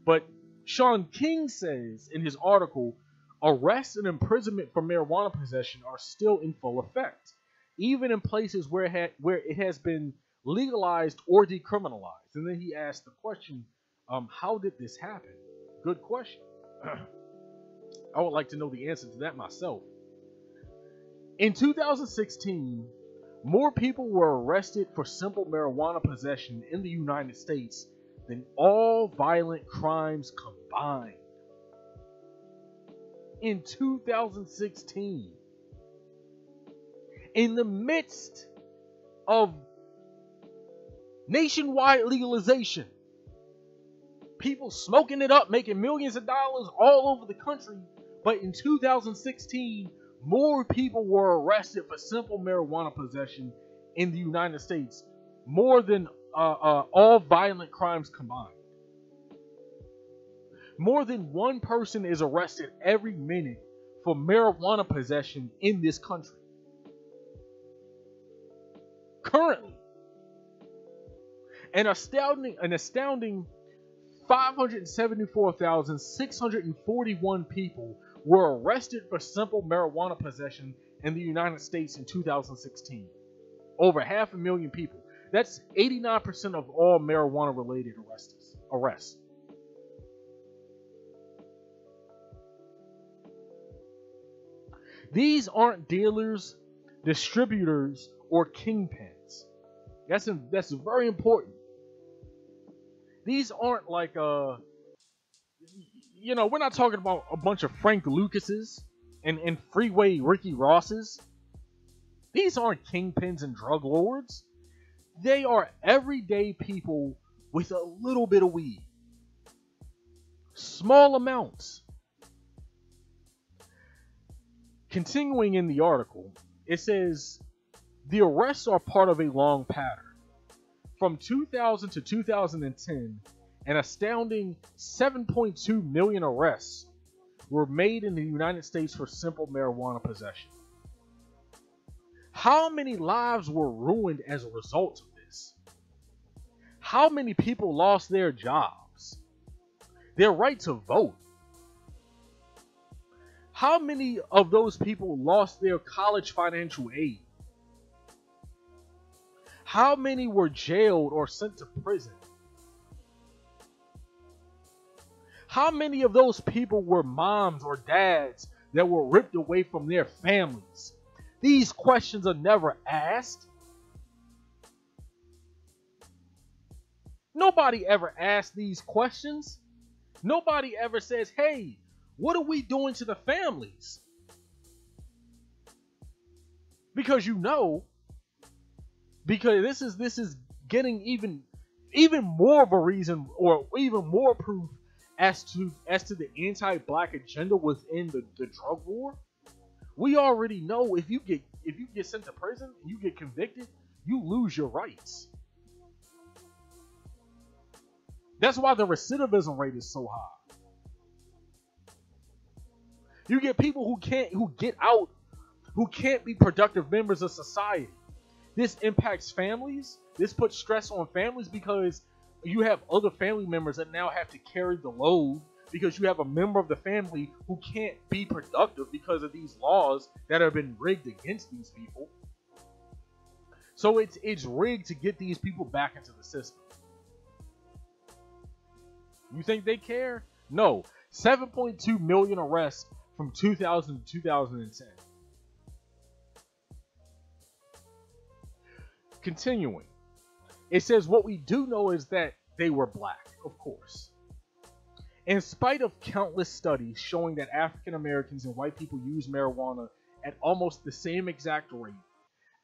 But Sean King says in his article, arrests and imprisonment for marijuana possession are still in full effect, even in places where it has been legalized or decriminalized. And then he asked the question, how did this happen? Good question. I would like to know the answer to that myself. In 2016, more people were arrested for simple marijuana possession in the United States than all violent crimes combined. In 2016, in the midst of nationwide legalization, people smoking it up, making millions of dollars all over the country, but in 2016, more people were arrested for simple marijuana possession in the United States, more than all violent crimes combined. More than one person is arrested every minute for marijuana possession in this country. Currently, an astounding 574,641 people were arrested for simple marijuana possession in the United States in 2016. Over 500,000 people. That's 89% of all marijuana-related arrests. These aren't dealers, distributors, or kingpins. That's very important. These aren't like we're not talking about a bunch of Frank Lucases and freeway Ricky Rosses. These aren't kingpins and drug lords. They are everyday people with a little bit of weed. Small amounts. Continuing in the article, it says the arrests are part of a long pattern. From 2000 to 2010, an astounding 7.2 million arrests were made in the United States for simple marijuana possession. How many lives were ruined as a result of this? How many people lost their jobs, their right to vote? How many of those people lost their college financial aid? How many were jailed or sent to prison? How many of those people were moms or dads that were ripped away from their families? These questions are never asked. Nobody ever asks these questions. Nobody ever says, hey, what are we doing to the families? Because this is getting even more of a reason, or even more proof as to the anti-black agenda within the drug war. We already know if you get sent to prison and you get convicted, you lose your rights. That's why the recidivism rate is so high. You get people who get out, who can't be productive members of society. This impacts families. This puts stress on families because you have other family members that now have to carry the load because you have a member of the family who can't be productive because of these laws that have been rigged against these people. So it's rigged to get these people back into the system. You think they care? No. 7.2 million arrests from 2000 to 2010. Continuing, it says what we do know is that they were black, of course. In spite of countless studies showing that African Americans and white people use marijuana at almost the same exact rate,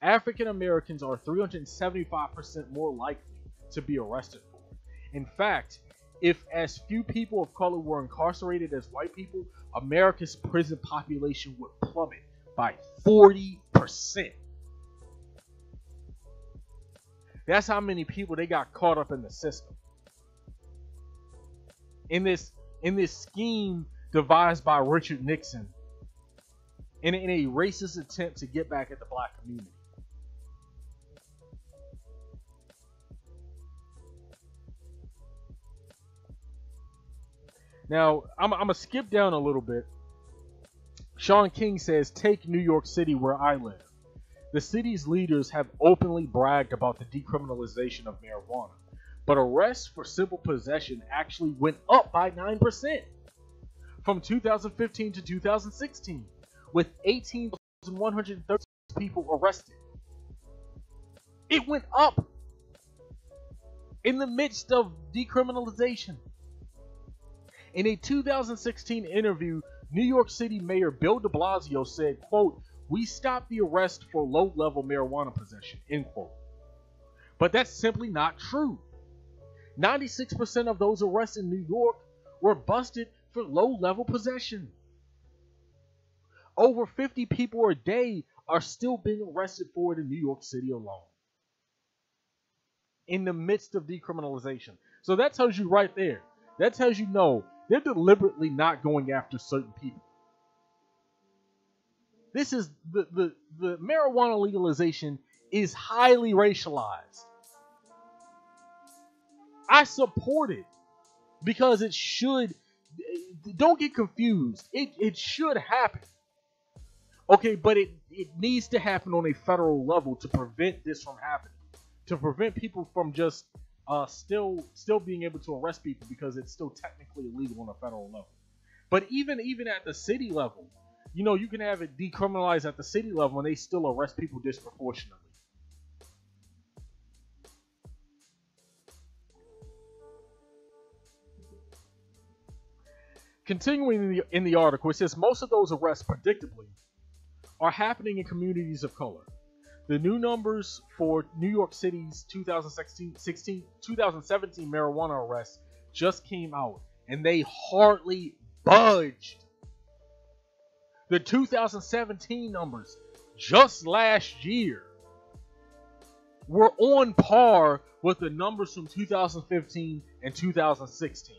African Americans are 375% more likely to be arrested for it. In fact, if as few people of color were incarcerated as white people, America's prison population would plummet by 40%. That's how many people they got caught up in the system. In this scheme devised by Richard Nixon in a racist attempt to get back at the black community. Now, I'm going to skip down a little bit. Sean King says, take New York City where I live. The city's leaders have openly bragged about the decriminalization of marijuana, but arrests for simple possession actually went up by 9% from 2015 to 2016, with 18,130 people arrested. It went up in the midst of decriminalization. In a 2016 interview, New York City Mayor Bill de Blasio said, quote, we stopped the arrest for low-level marijuana possession, end quote. But that's simply not true. 96% of those arrests in New York were busted for low-level possession. Over 50 people a day are still being arrested for it in New York City alone, in the midst of decriminalization. So that tells you right there. That tells you no, they're deliberately not going after certain people. This is the marijuana legalization is highly racialized. I support it because it should. Don't get confused. It should happen. Okay, but it needs to happen on a federal level to prevent this from happening. To prevent people from just still being able to arrest people because it's still technically illegal on a federal level. But even at the city level, You know, you can have it decriminalized at the city level and they still arrest people disproportionately. Continuing in the article, it says most of those arrests, predictably, are happening in communities of color. The new numbers for New York City's 2017 marijuana arrests just came out, and they hardly budged. The 2017 numbers, just last year, were on par with the numbers from 2015 and 2016.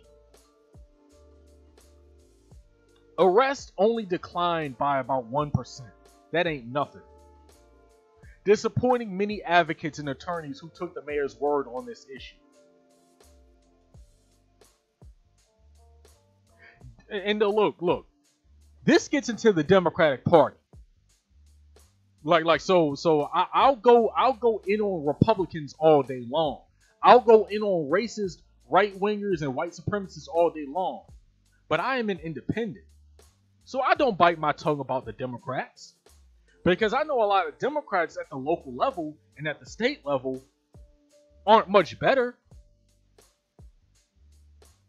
Arrests only declined by about 1%. That ain't nothing. Disappointing many advocates and attorneys who took the mayor's word on this issue. And look, this gets into the Democratic Party. I'll go in on Republicans all day long. I'll go in on racist right wingers and white supremacists all day long. But I am an independent. So I don't bite my tongue about the Democrats. Because I know a lot of Democrats at the local level and at the state level aren't much better.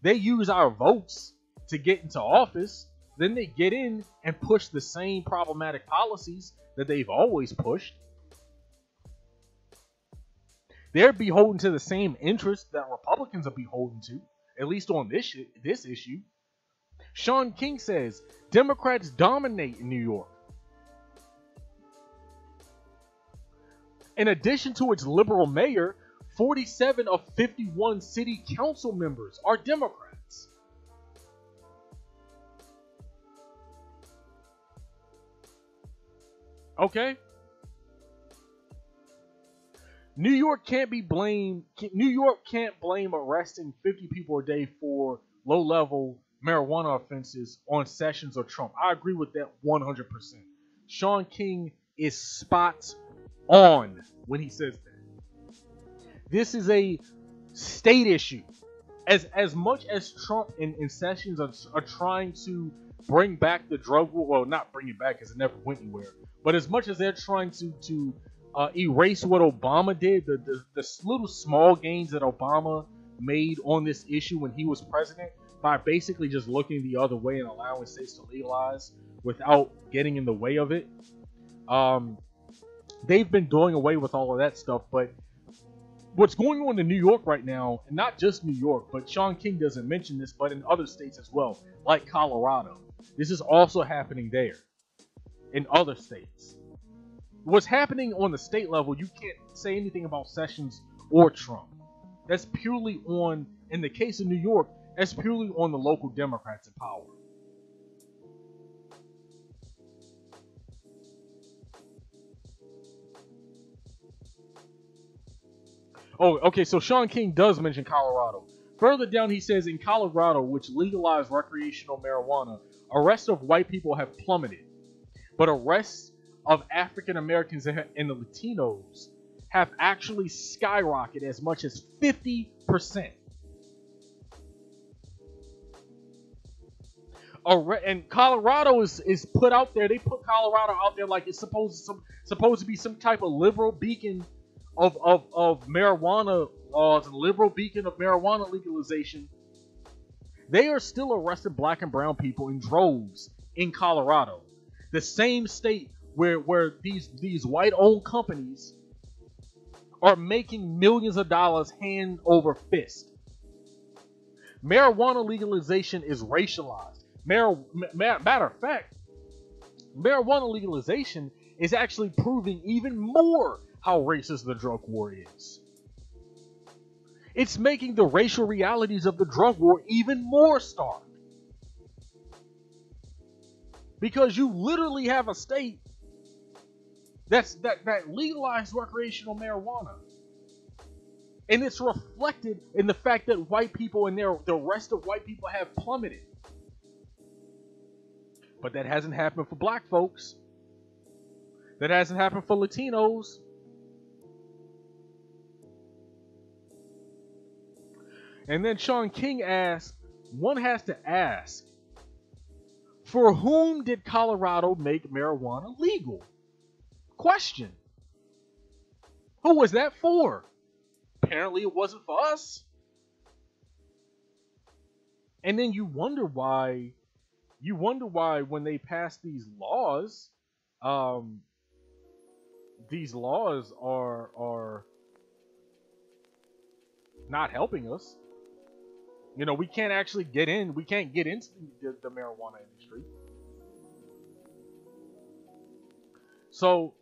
They use our votes to get into office. Then they get in and push the same problematic policies that they've always pushed. They're beholden to the same interests that Republicans are beholden to, at least on this issue. Sean King says Democrats dominate in New York. In addition to its liberal mayor, 47 of 51 city council members are Democrats. Okay? New York can't blame arresting 50 people a day for low-level marijuana offenses on Sessions or Trump. I agree with that 100%. Sean King is spot on when he says that. This is a state issue. As much as Trump and Sessions are trying to bring back the drug war, well, not bring it back because it never went anywhere, but as much as they're trying to erase what Obama did, the little small gains that Obama made on this issue when he was president, by basically just looking the other way and allowing states to legalize without getting in the way of it. They've been doing away with all of that stuff, but what's going on in New York right now, and not just New York, but Sean King doesn't mention this, but in other states as well, like Colorado. This is also happening there, in other states. What's happening on the state level, you can't say anything about Sessions or Trump. That's purely on, in the case of New York, that's purely on the local Democrats in power. Oh, okay, so Sean King does mention Colorado. Further down, he says, in Colorado, which legalized recreational marijuana, arrests of white people have plummeted, but arrests of African Americans and the Latinos have actually skyrocketed as much as 50%. And Colorado is put out there. They put Colorado out there like it's supposed to be some type of liberal beacon of marijuana laws and liberal beacon of marijuana legalization. They are still arresting black and brown people in droves in Colorado, the same state where these white-owned companies are making millions of dollars hand over fist. Marijuana legalization is racialized. Matter of fact, marijuana legalization is actually proving even more how racist the drug war is. It's making the racial realities of the drug war even more stark. Because you literally have a state that legalized recreational marijuana. And it's reflected in the fact that white people and the rest of white people have plummeted. But that hasn't happened for black folks. That hasn't happened for Latinos. And then Sean King asks, one has to ask, For whom did Colorado make marijuana legal? Question. Who was that for? Apparently it wasn't for us. And then you wonder why when they pass these laws are not helping us. You know, we can't actually get in. We can't get into the marijuana industry. So,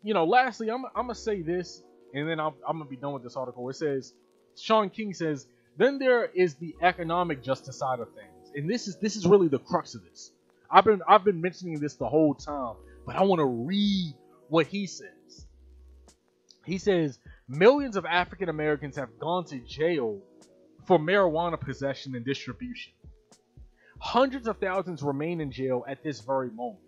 you know, lastly, I'm gonna say this, and then I'm gonna be done with this article. It says, Sean King says, then there is the economic justice side of things, and this is really the crux of this. I've been mentioning this the whole time, but I want to read what he says. He says millions of African Americans have gone to jail for marijuana possession and distribution. Hundreds of thousands remain in jail at this very moment.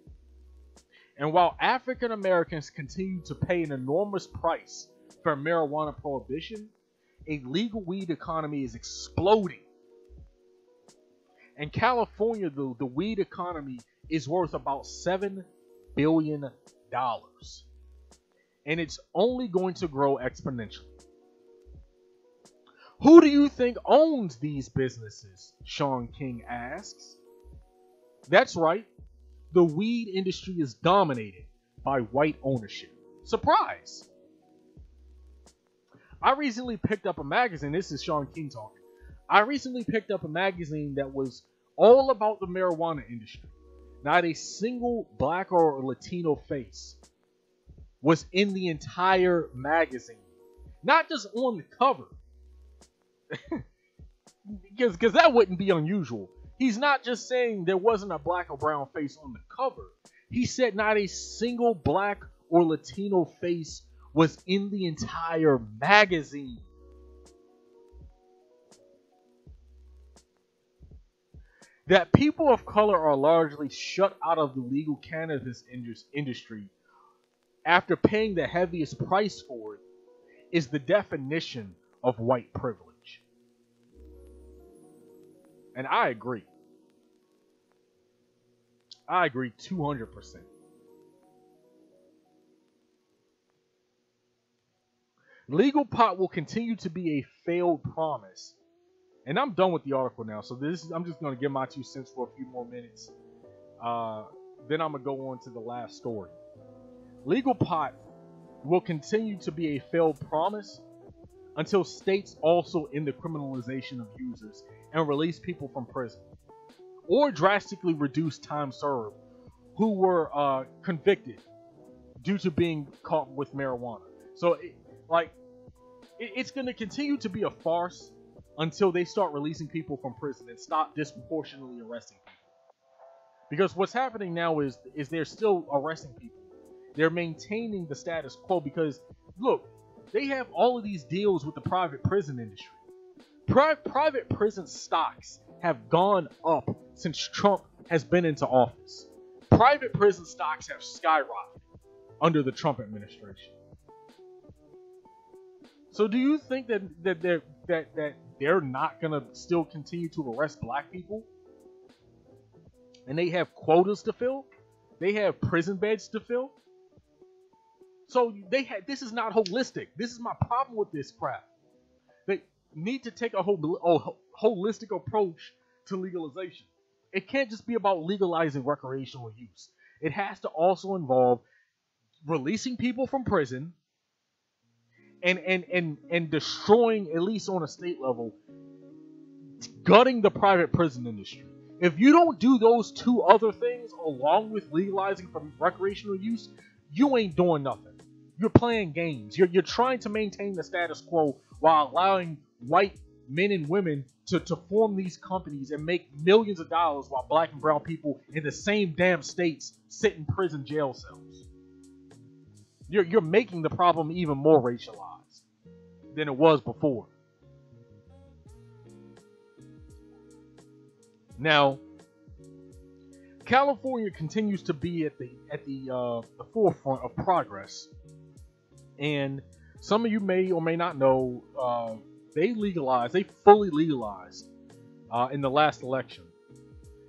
And while African Americans continue to pay an enormous price for marijuana prohibition, a legal weed economy is exploding. In California, the weed economy is worth about $7 billion. And it's only going to grow exponentially. Who do you think owns these businesses? Sean King asks. That's right. The weed industry is dominated by white ownership. Surprise! I recently picked up a magazine. This is Sean King talking. I recently picked up a magazine that was all about the marijuana industry. Not a single black or Latino face was in the entire magazine. Not just on the cover. Because that wouldn't be unusual. He's not just saying there wasn't a black or brown face on the cover. He said not a single black or Latino face was in the entire magazine. That people of color are largely shut out of the legal cannabis industry after paying the heaviest price for it is the definition of white privilege. And I agree. I agree 200%. Legal pot will continue to be a failed promise. And I'm done with the article now. So I'm just going to give my 2 cents for a few more minutes. Then I'm going to go on to the last story. Legal pot will continue to be a failed promise until states also end the criminalization of users and release people from prison, or drastically reduce time served who were convicted due to being caught with marijuana. So it's going to continue to be a farce until they start releasing people from prison and stop disproportionately arresting people. Because what's happening now is they're still arresting people. They're maintaining the status quo because, look, they have all of these deals with the private prison industry. Private prison stocks have gone up since Trump has been into office. Private prison stocks have skyrocketed under the Trump administration. So do you think that they're not gonna still continue to arrest black people? And they have quotas to fill? They have prison beds to fill? So this is not holistic. This is my problem with this crap. They need to take a holistic approach to legalization. It can't just be about legalizing recreational use. It has to also involve releasing people from prison and destroying, at least on a state level, gutting the private prison industry. If you don't do those 2 other things along with legalizing for recreational use, you ain't doing nothing. You're playing games. You're trying to maintain the status quo while allowing white men and women to form these companies and make millions of dollars while black and brown people in the same damn states sit in prison jail cells. You're making the problem even more racialized than it was before. Now, California continues to be at the forefront of progress, and some of you may or may not know they fully legalized in the last election.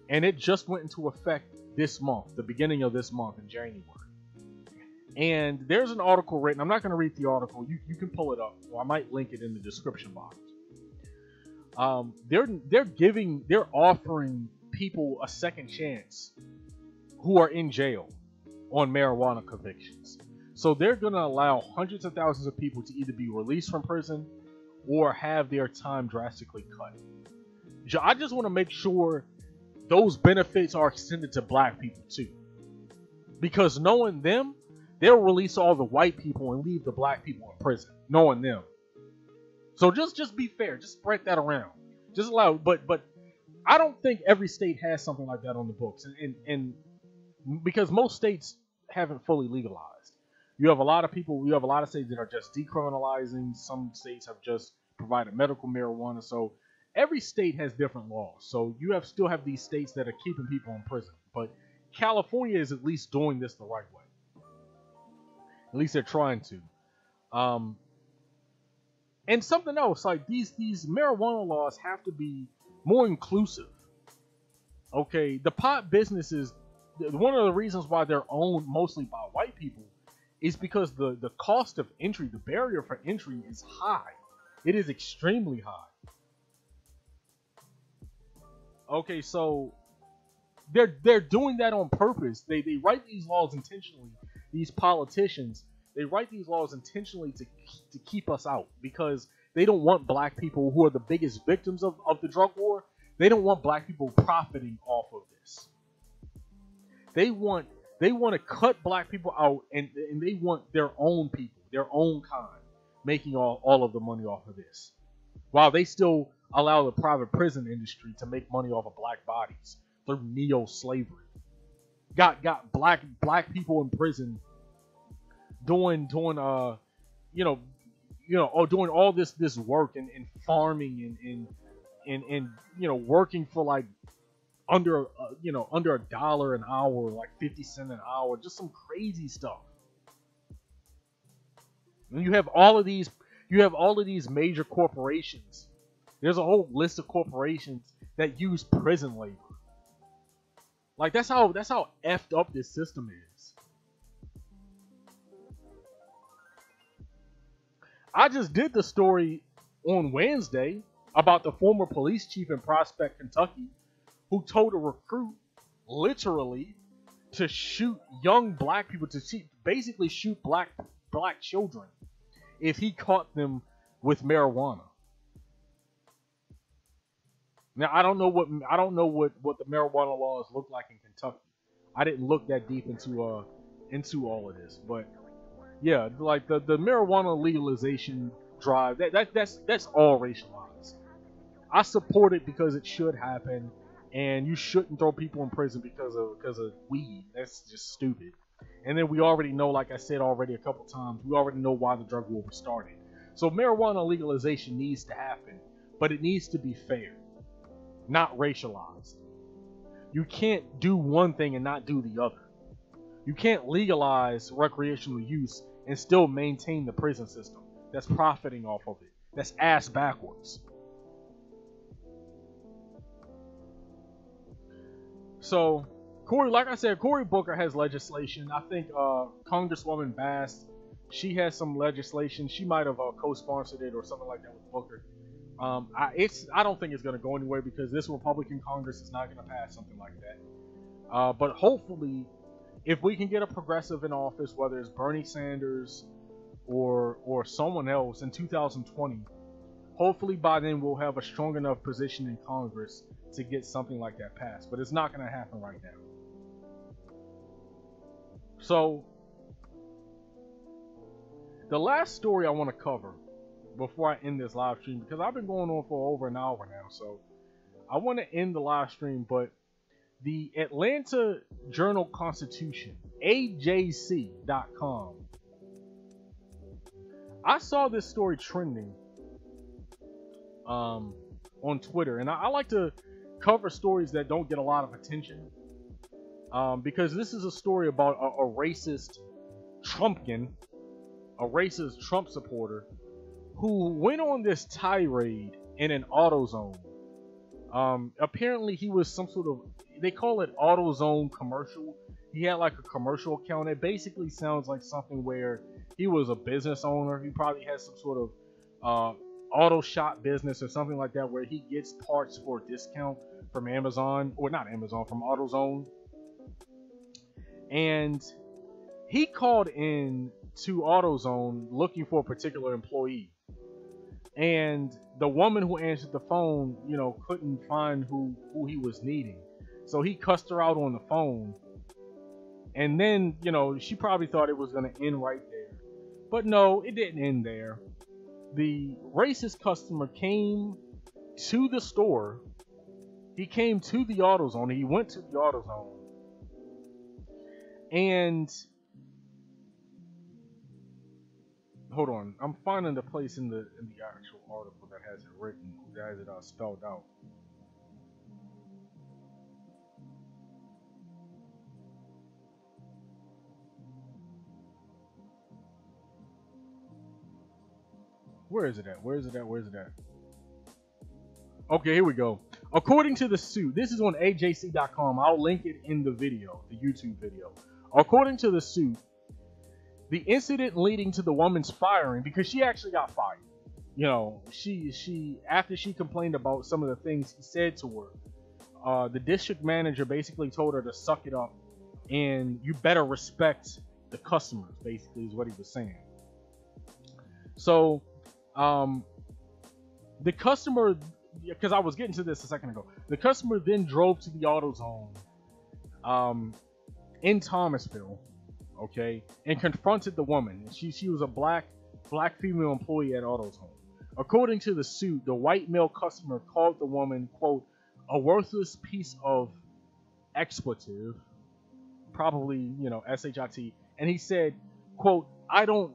and it just went into effect this month, the beginning of this month in January. And there's an article written. I'm not going to read the article. You can pull it up, or I might link it in the description box. They're offering people a second chance who are in jail on marijuana convictions. So they're going to allow hundreds of thousands of people to either be released from prison or have their time drastically cut. I just want to make sure those benefits are extended to black people too, because knowing them, they'll release all the white people and leave the black people in prison, knowing them. So just be fair. Just spread that around. Just allow. But I don't think every state has something like that on the books, and because most states haven't fully legalized. You have a lot of states that are just decriminalizing. Some states have just provided medical marijuana. So every state has different laws. So you still have these states that are keeping people in prison. But California is at least doing this the right way. At least they're trying to. And something else, like these marijuana laws have to be more inclusive. Okay, the pot businesses, one of the reasons why they're owned mostly by white people is because the cost of entry, the barrier for entry is high. It is extremely high. Okay, so they're doing that on purpose. They write these laws intentionally. These politicians, they write these laws intentionally to keep us out, because they don't want black people, who are the biggest victims of the drug war, they don't want black people profiting off of this. They want to cut black people out, and they want their own people, their own kind, making all of the money off of this, while they still allow the private prison industry to make money off of black bodies through neo-slavery. Got black people in prison doing doing all this work and farming and working for like under $1 an hour, like 50 cents an hour, just some crazy stuff. And you have all of these major corporations. There's a whole list of corporations that use prison labor. Like that's how effed up this system is. I just did the story on Wednesday about the former police chief in Prospect, Kentucky, who told a recruit literally to shoot young black people, basically shoot black children if he caught them with marijuana. Now I don't know what the marijuana laws look like in Kentucky. I didn't look that deep into all of this, but yeah, like the marijuana legalization drive, that's all racialized. I support it because it should happen, and you shouldn't throw people in prison because of weed. That's just stupid. And then we already know, like I said already a couple times, we already know why the drug war was started. So marijuana legalization needs to happen, but it needs to be fair, not racialized. You can't do one thing and not do the other. You can't legalize recreational use and still maintain the prison system that's profiting off of it. That's ass backwards. So, like I said, Cory Booker has legislation. I think Congresswoman Bass, she has some legislation. She might have co-sponsored it or something like that with Booker. I don't think it's going to go anywhere because this Republican Congress is not going to pass something like that. But hopefully, if we can get a progressive in office, whether it's Bernie Sanders or someone else in 2020, hopefully by then we'll have a strong enough position in Congress to get something like that passed. But it's not going to happen right now. So, the last story I want to cover before I end this live stream, because I've been going on for over an hour now, so I want to end the live stream, but the Atlanta Journal-Constitution, AJC.com, I saw this story trending on Twitter, and I like to cover stories that don't get a lot of attention, because this is a story about a racist Trumpkin, a racist Trump supporter, who went on this tirade in an AutoZone. Apparently he was they call it AutoZone commercial. He had like a commercial account. It basically sounds like something where he was a business owner. He probably has some sort of auto shop business or something like that, where he gets parts for a discount from Amazon, or not Amazon, from AutoZone. And he called in to AutoZone looking for a particular employee. And the woman who answered the phone, couldn't find who he was needing. So he cussed her out on the phone. And then, she probably thought it was going to end right there. But no, it didn't end there. The racist customer came to the store. He came to the AutoZone. He went to the AutoZone. And hold on, I'm finding the place in the actual article that has it written, that has it spelled out. Where is it at? Okay, here we go. According to the suit, this is on AJC.com. I'll link it in the video, the YouTube video. According to the suit, the incident leading to the woman's firing, because she actually got fired. She after she complained about some of the things he said to her, the district manager basically told her to suck it up and you better respect the customers, basically is what he was saying. So, the customer, because I was getting to this a second ago, the customer then drove to the AutoZone in Thomasville, okay, and confronted the woman. She was a black female employee at AutoZone. According to the suit, the white male customer called the woman, quote, a worthless piece of expletive, probably, SHIT, and he said, quote, I don't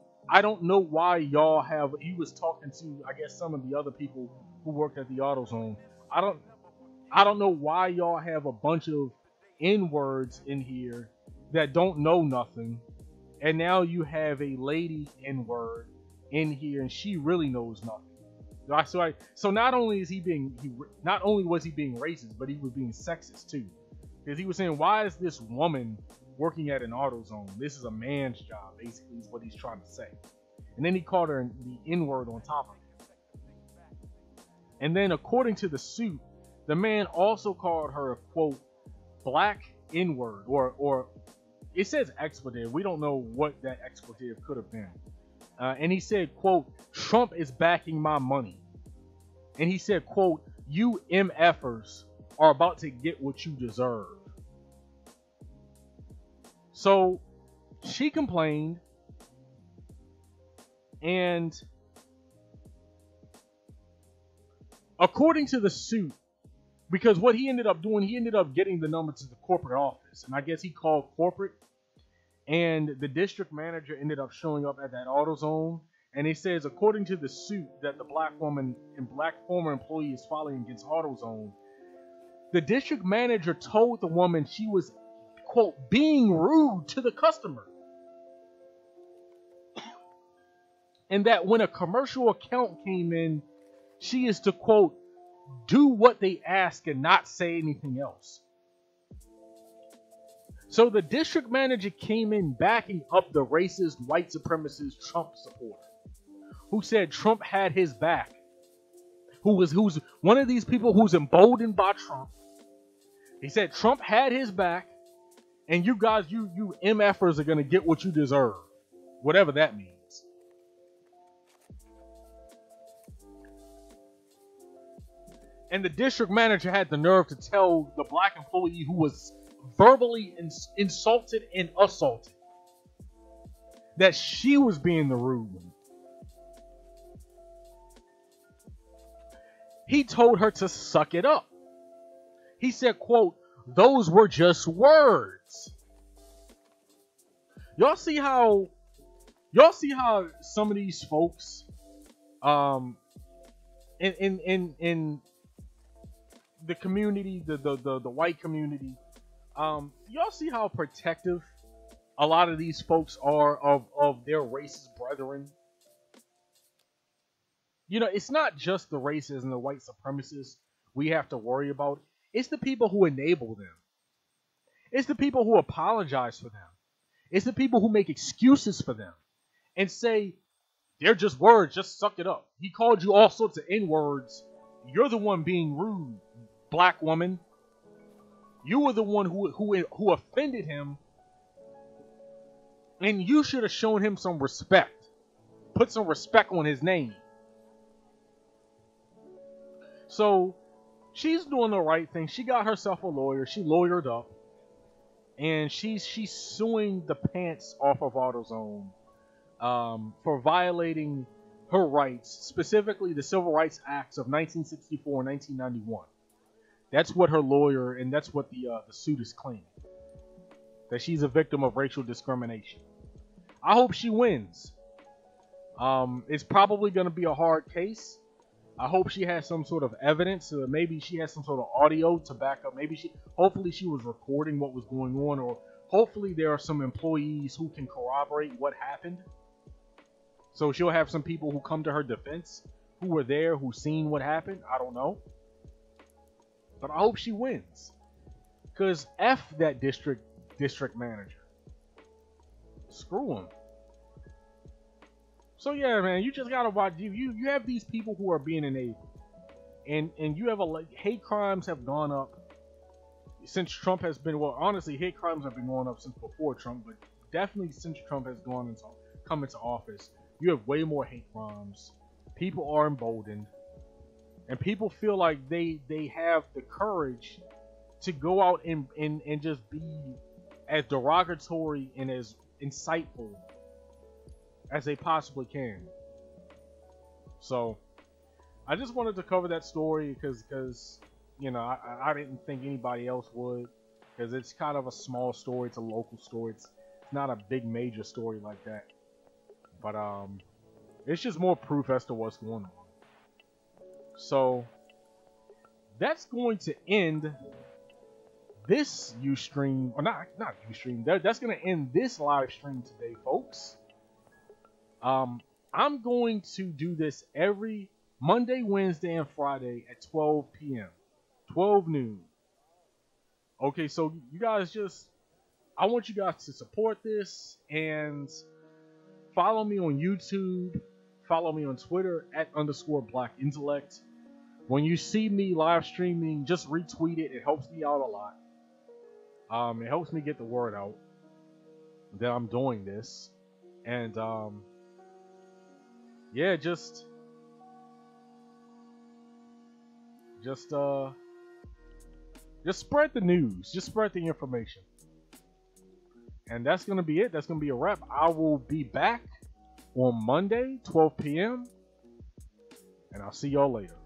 know why y'all have, he was talking to, I guess, some of the other people who worked at the AutoZone. I don't know why y'all have a bunch of N-words in here that don't know nothing, and now you have a lady N-word in here and she really knows nothing. So not only was he being racist, but he was being sexist too, because he was saying, why is this woman working at an AutoZone? This is a man's job, basically, is what he's trying to say. And then he called her the N-word on top of it. And then, according to the suit, the man also called her a, quote, black N-word, or it says expletive. We don't know what that expletive could have been. And he said, quote, Trump is backing my money. And he said, quote, you MFers are about to get what you deserve. So she complained, and according to the suit, because what he ended up doing, he ended up getting the number to the corporate office, and I guess he called corporate, and the district manager ended up showing up at that AutoZone, and he says, according to the suit that the black woman and black former employee is filing against AutoZone, the district manager told the woman she was, quote, being rude to the customer. And that when a commercial account came in, she is to, quote, do what they ask and not say anything else. So the district manager came in backing up the racist, white supremacist Trump supporter, who said Trump had his back, who's one of these people who's emboldened by Trump. He said Trump had his back, and you guys, you MFers are going to get what you deserve, whatever that means. And the district manager had the nerve to tell the black employee who was verbally insulted and assaulted that she was being the rude one. He told her to suck it up. He said, quote, those were just words. Y'all see how some of these folks in the community, the white community, y'all see how protective a lot of these folks are of their racist brethren? It's not just the racists and the white supremacists we have to worry about. It's the people who enable them. It's the people who apologize for them. It's the people who make excuses for them and say, they're just words, just suck it up. He called you all sorts of N-words. You're the one being rude, black woman. You were the one who offended him. And you should have shown him some respect. Put some respect on his name. So, she's doing the right thing. She got herself a lawyer. She lawyered up. And she's suing the pants off of AutoZone for violating her rights, specifically the Civil Rights Acts of 1964 and 1991. That's what her lawyer, and that's what the suit is claiming. That she's a victim of racial discrimination. I hope she wins. It's probably going to be a hard case. I hope she has some sort of evidence. Maybe she has some sort of audio to back up. Hopefully she was recording what was going on, or hopefully there are some employees who can corroborate what happened. So she'll have some people who come to her defense, who were there, who seen what happened. I don't know. But I hope she wins. Because F that district manager. Screw him. So yeah, man, you just gotta watch. You have these people who are being enabled, and you have hate crimes have gone up since Trump has been. Well, honestly, hate crimes have been going up since before Trump, but definitely since Trump has come into office, you have way more hate crimes. People are emboldened, and people feel like they have the courage to go out and just be as derogatory and as insightful as they possibly can. So I just wanted to cover that story because you know I didn't think anybody else would, because it's kind of a small story. It's a local story. It's not a big major story like that, but it's just more proof as to what's going on. So that's going to end this Ustream, or not Ustream. That's going to end this live stream today, folks. I'm going to do this every Monday, Wednesday, and Friday at 12 p.m. 12 noon. Okay, so you guys I want you guys to support this and follow me on YouTube. Follow me on Twitter at _BlackIntellect. When you see me live streaming, just retweet it. It helps me out a lot. It helps me get the word out that I'm doing this. And, yeah, just spread the news. Just spread the information. And that's going to be it. That's going to be a wrap. I will be back on Monday, 12 p.m. And I'll see y'all later.